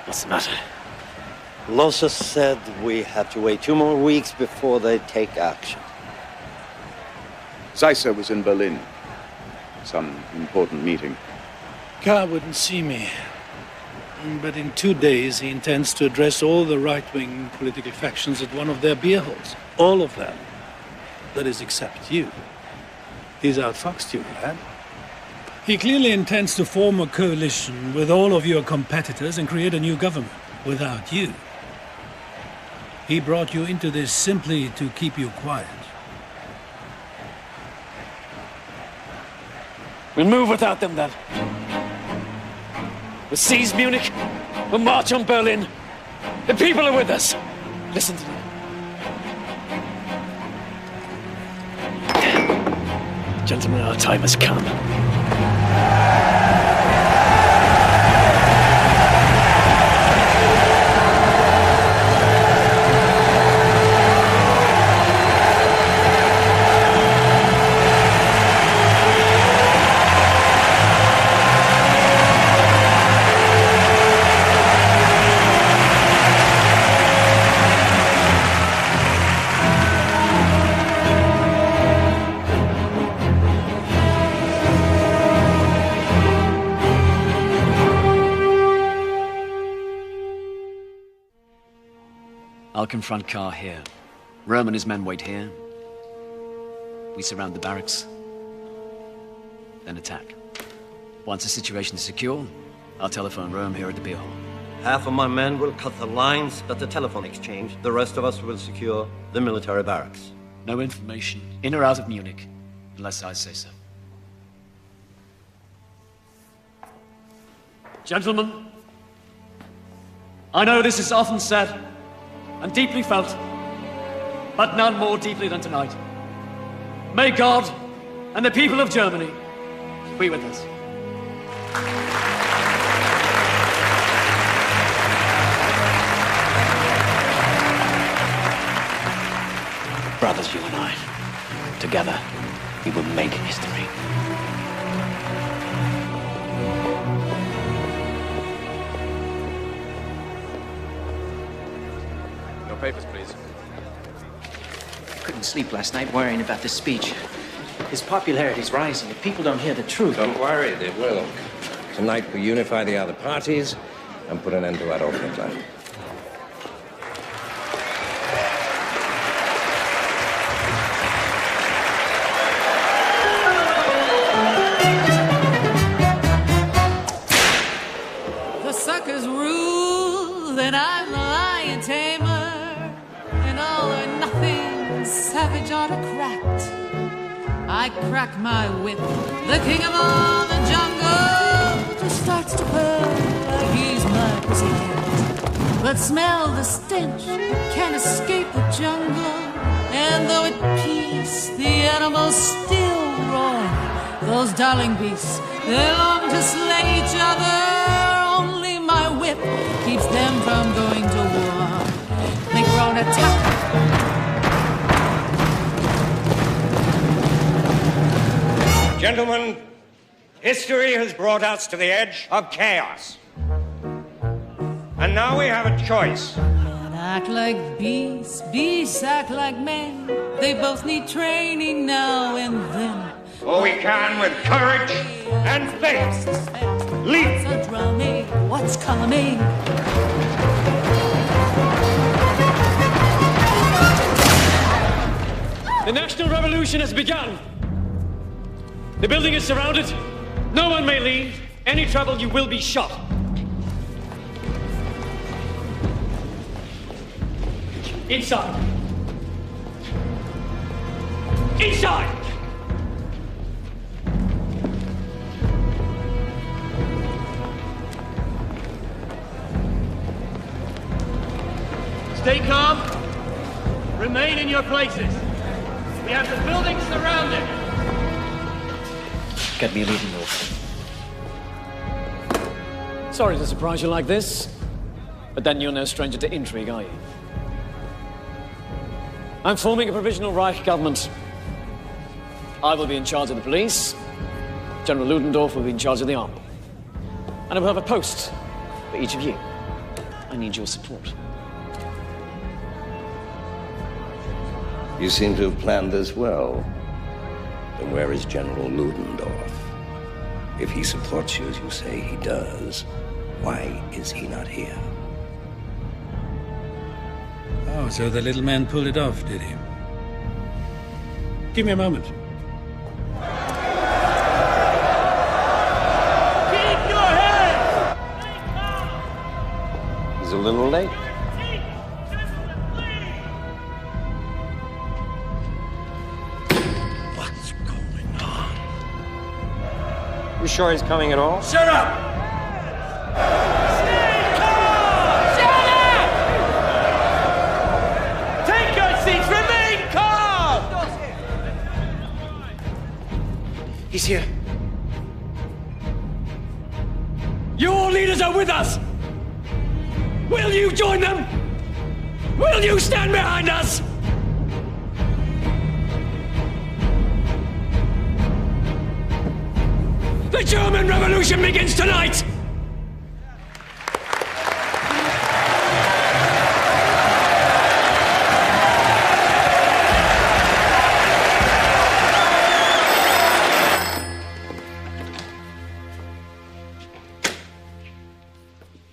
What's the matter? Losa said we have to wait 2 more weeks before they take action. Zeisser was in Berlin. Some important meeting. Kahr wouldn't see me. But in 2 days, he intends to address all the right-wing political factions at one of their beer halls. All of them. That is, except you. He's outfoxed you, lad. He clearly intends to form a coalition with all of your competitors and create a new government without you. He brought you into this simply to keep you quiet. We'll move without them, then. We'll seize Munich. We'll march on Berlin. The people are with us. Listen to me. Gentlemen, our time has come. I'll confront Kahr here. Röhm and his men wait here. We surround the barracks, then attack. Once the situation is secure, I'll telephone Rome here at the beer hall. Half of my men will cut the lines at the telephone exchange. The rest of us will secure the military barracks. No information, in or out of Munich, unless I say so. Gentlemen, I know this is often said and deeply felt, but none more deeply than tonight. May God and the people of Germany be with us. Brothers, you and I, together, we will make history. Your papers, please. Couldn't sleep last night worrying about this speech. His popularity's rising. If people don't hear the truth... Don't worry, they will. Tonight we unify the other parties and put an end to Adolf Hitler. The suckers rule, then I'm the lion tamer. An all or nothing savage autocrat. I crack my whip, the king of all the jungle just starts to purr like he's my pussycat. But smell the stench, can't escape the jungle. And though at peace, the animals still roar. Those darling beasts, they long to slay each other. Only my whip keeps them from going to war. They grow an attack. Gentlemen, history has brought us to the edge of chaos. And now we have a choice. Men act like beasts, beasts act like men. They both need training now and then. Or we can, with courage and faith, leap. What's a drumming? What's coming? The National Revolution has begun. The building is surrounded. No one may leave. Any trouble, you will be shot. Inside. Inside! Stay calm. Remain in your places. We have the building surrounded. Get me a leading off. Sorry to surprise you like this, but then you're no stranger to intrigue, are you? I'm forming a provisional Reich government. I will be in charge of the police. General Ludendorff will be in charge of the army. And I will have a post for each of you. I need your support. You seem to have planned this well. Then where is General Ludendorff? If he supports you as you say he does, why is he not here? Oh, so the little man pulled it off, did he? Give me a moment. Keep your head! He's a little late. You sure he's coming at all? Shut up! Take your seats! Remain calm! He's here. Your leaders are with us! Will you join them? Will you stand behind us? The German Revolution begins tonight!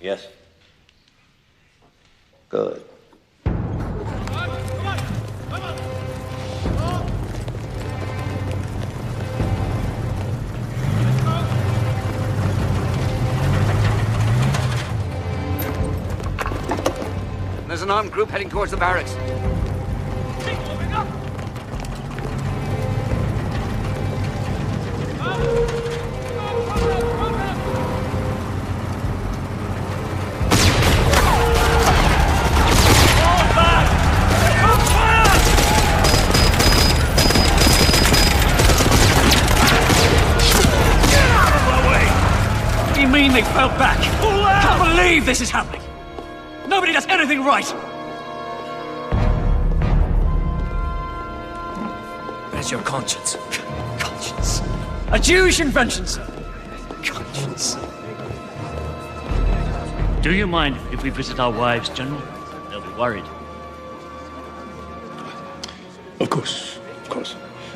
Yes. Good. There's an armed group heading towards the barracks. What do you mean they fell back? I can't believe this is happening. Nobody does anything right. Where's your conscience? Conscience. A Jewish invention, sir. Conscience. Do you mind if we visit our wives, General? They'll be worried. Of course.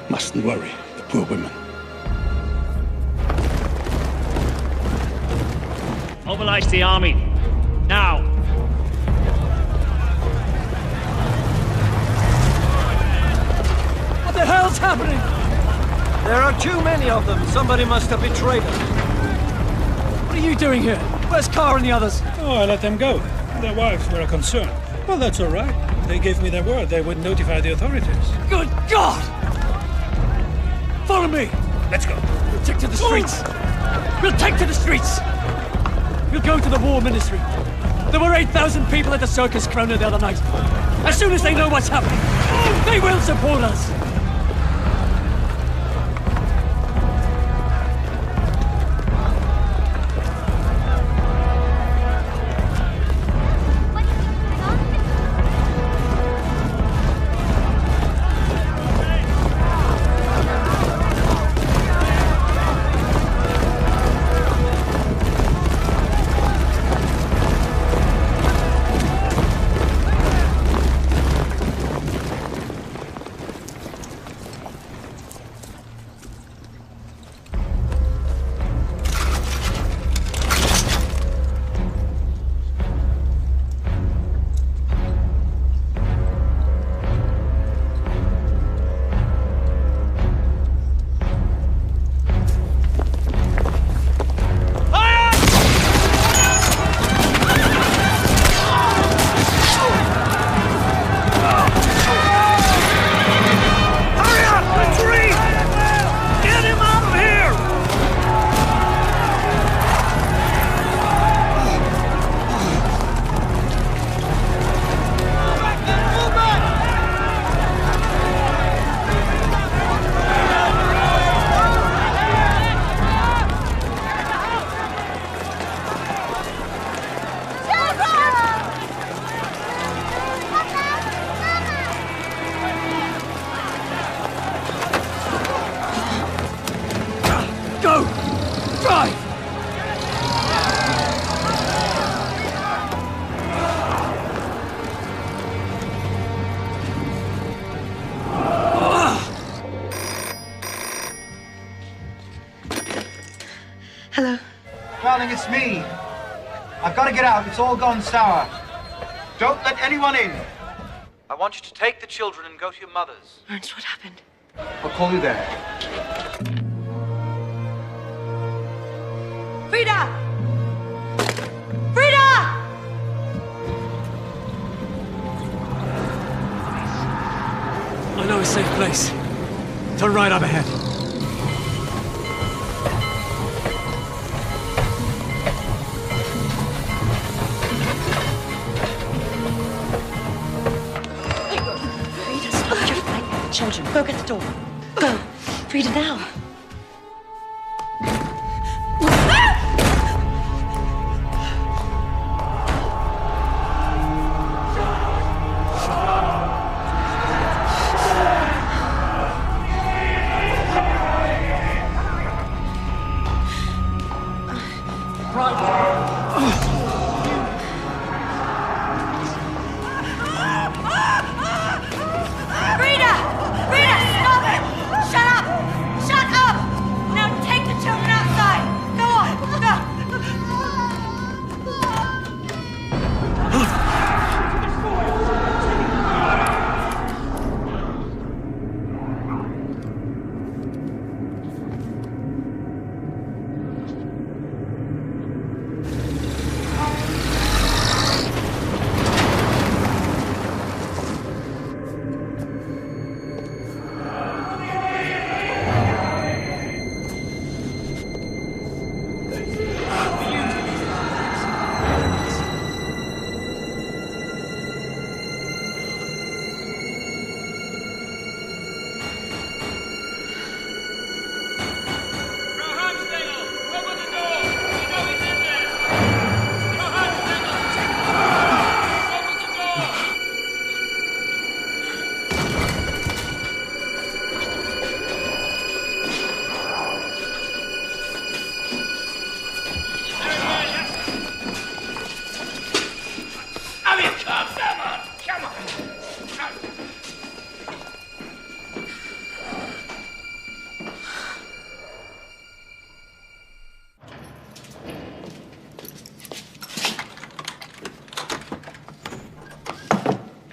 Mustn't worry, the poor women. Mobilize the army. Now. What the hell's happening? There are too many of them. Somebody must have betrayed us. What are you doing here? Where's Carr and the others? Oh, I let them go. Their wives were a concern. Well, that's all right. They gave me their word they would notify the authorities. Good God! Follow me! Let's go. We'll take to the streets! We'll take to the streets! We'll go to the war ministry. There were 8,000 people at the circus Krona the other night. As soon as they know what's happening, they will support us! Hello. Darling, it's me. I've got to get out. It's all gone sour. Don't let anyone in. I want you to take the children and go to your mother's. Ernst, what happened? I'll call you there. Frida! Frida! I know a safe place. Turn right up ahead. Frida, stop your fight with the children. Go get the door. Go. Frida, now.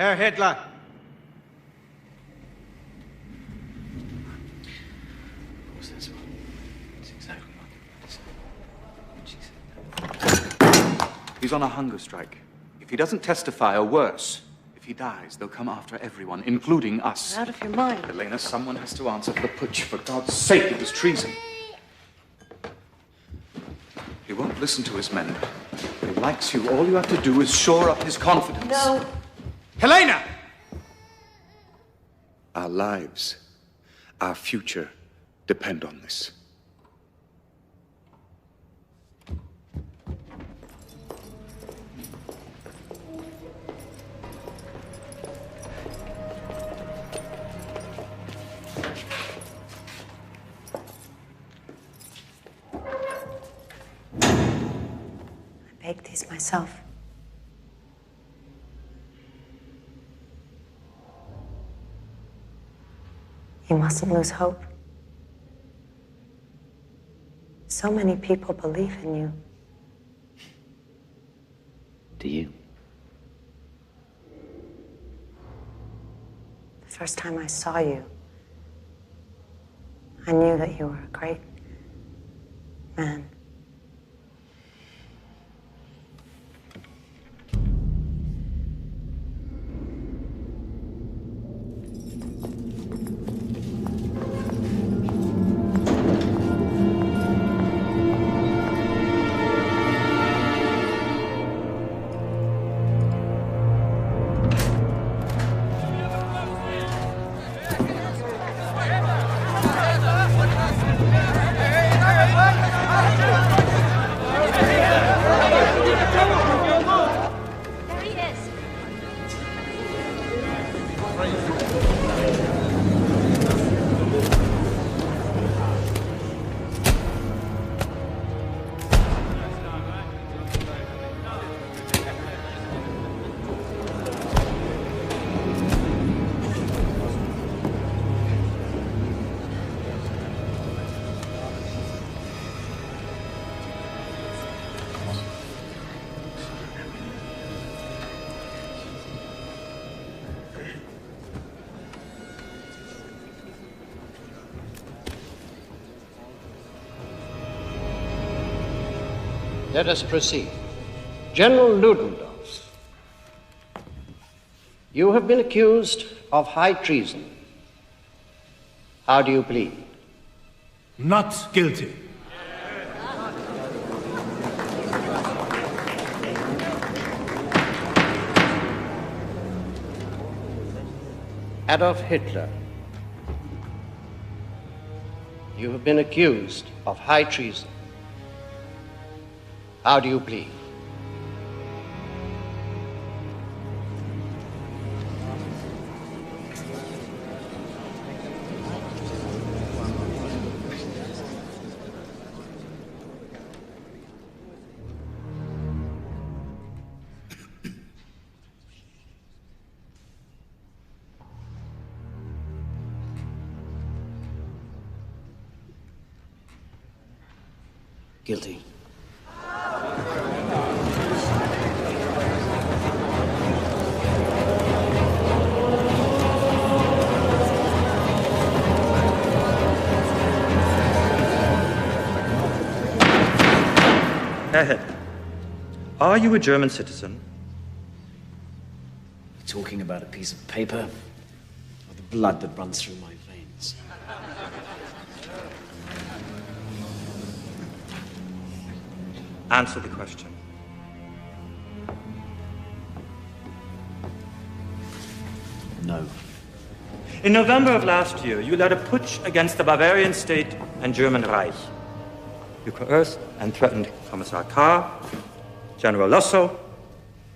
Herr Hitler. He's on a hunger strike. If he doesn't testify, or worse, if he dies, they'll come after everyone, including us. You're out of your mind. Elena, someone has to answer for the putsch. For God's sake, it was treason. He won't listen to his men. He likes you. All you have to do is shore up his confidence. No. Helena! Our lives, our future, depend on this. I baked these myself. You mustn't lose hope. So many people believe in you. Do you? The first time I saw you, I knew that you were a great man. Let us proceed. General Ludendorff, you have been accused of high treason. How do you plead? Not guilty. Adolf Hitler, you have been accused of high treason. How do you plead? Guilty. Herr Hitler, are you a German citizen? You're talking about a piece of paper or the blood that runs through my veins? Answer the question. No. In November of last year, you led a putsch against the Bavarian state and German Reich. You coerced and threatened Commissar Carr, General Lossow,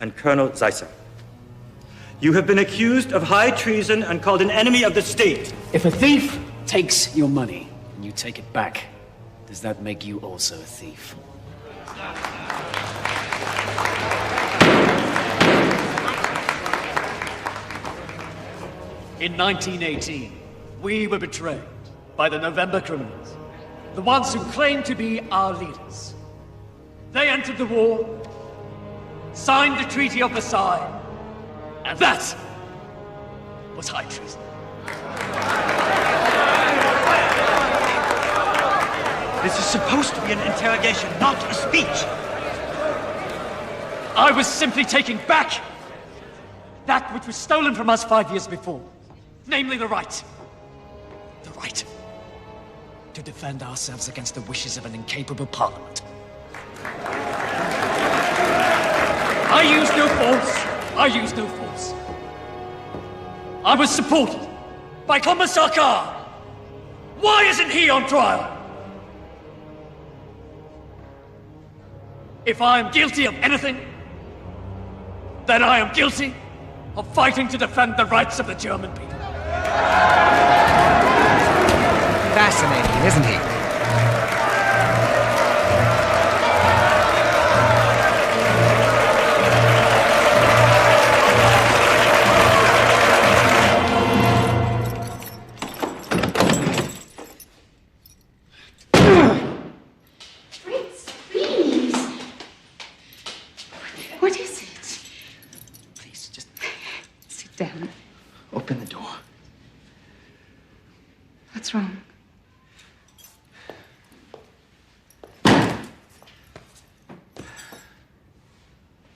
and Colonel Zeisser. You have been accused of high treason and called an enemy of the state. If a thief takes your money and you take it back, does that make you also a thief? In 1918, we were betrayed by the November criminals, the ones who claimed to be our leaders. They entered the war, signed the Treaty of Versailles, and that was high treason. This is supposed to be an interrogation, not a speech. I was simply taking back that which was stolen from us 5 years before. Namely, the right to defend ourselves against the wishes of an incapable parliament. I used no force. I was supported by Commissar Carr. Why isn't he on trial? If I am guilty of anything, then I am guilty of fighting to defend the rights of the German people. Fascinating, isn't he? Fritz, please. What is it? Please, just Sit down. open the door. What's wrong?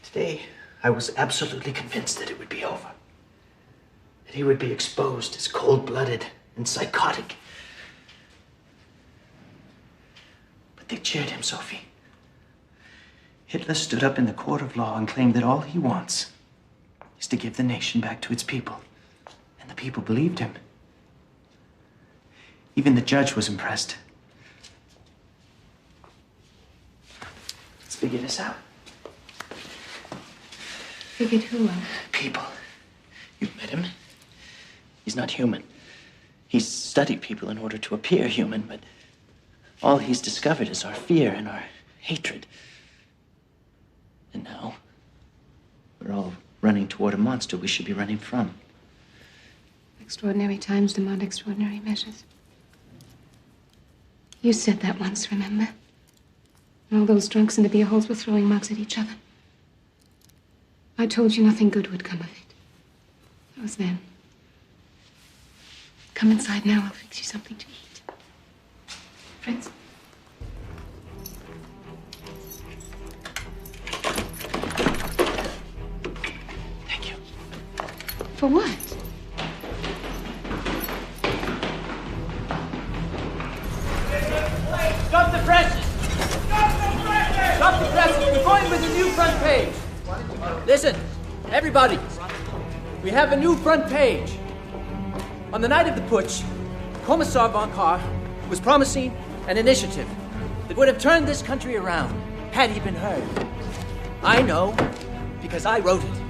Today, I was absolutely convinced that it would be over. That he would be exposed as cold-blooded and psychotic. But they cheered him, Sophie. Hitler stood up in the court of law and claimed that all he wants is to give the nation back to its people. And the people believed him. Even the judge was impressed. Let's figure this out. Figured who out? People. You've met him. He's not human. He's studied people in order to appear human, but all he's discovered is our fear and our hatred. And now, we're all running toward a monster we should be running from. Extraordinary times demand extraordinary measures. You said that once, remember? And all those drunks in the beer halls were throwing mugs at each other. I told you nothing good would come of it. That was then. Come inside now, I'll fix you something to eat. Fritz? Thank you. For what? Stop the presses! Stop the presses! We're going with a new front page. Listen, everybody. We have a new front page. On the night of the putsch, Commissar von Kahr was promising an initiative that would have turned this country around had he been heard. I know because I wrote it.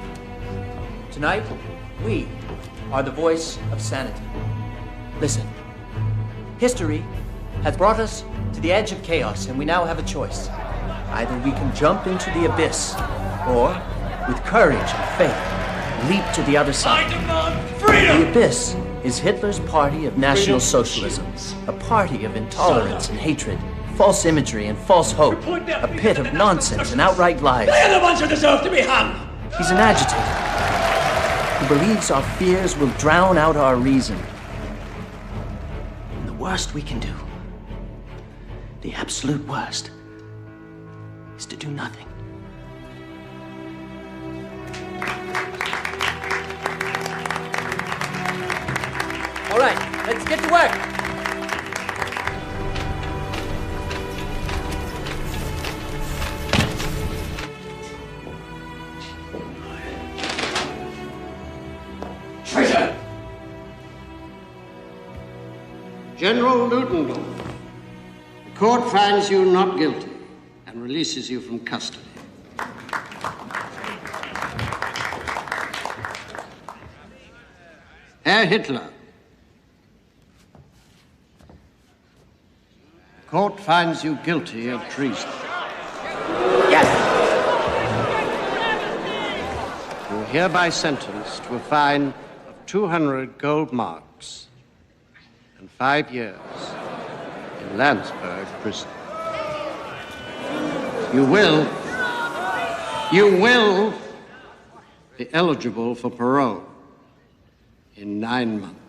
Tonight, we are the voice of sanity. Listen, history has brought us to the edge of chaos, and we now have a choice. Either we can jump into the abyss, or, with courage and faith, leap to the other side. I demand freedom! The abyss is Hitler's party of National Socialism, a party of intolerance and hatred, false imagery and false hope, a pit of nonsense and outright lies. They're the ones who deserve to be hung! He's an agitator who believes our fears will drown out our reason. And the worst we can do, the absolute worst, is to do nothing. All right, let's get to work. Traitor! General Ludendorff, the court finds you not guilty and releases you from custody. Herr Hitler, the court finds you guilty of treason. Yes! You are hereby sentenced to a fine of 200 gold marks and 5 years in Landsberg prison. You will be eligible for parole in 9 months.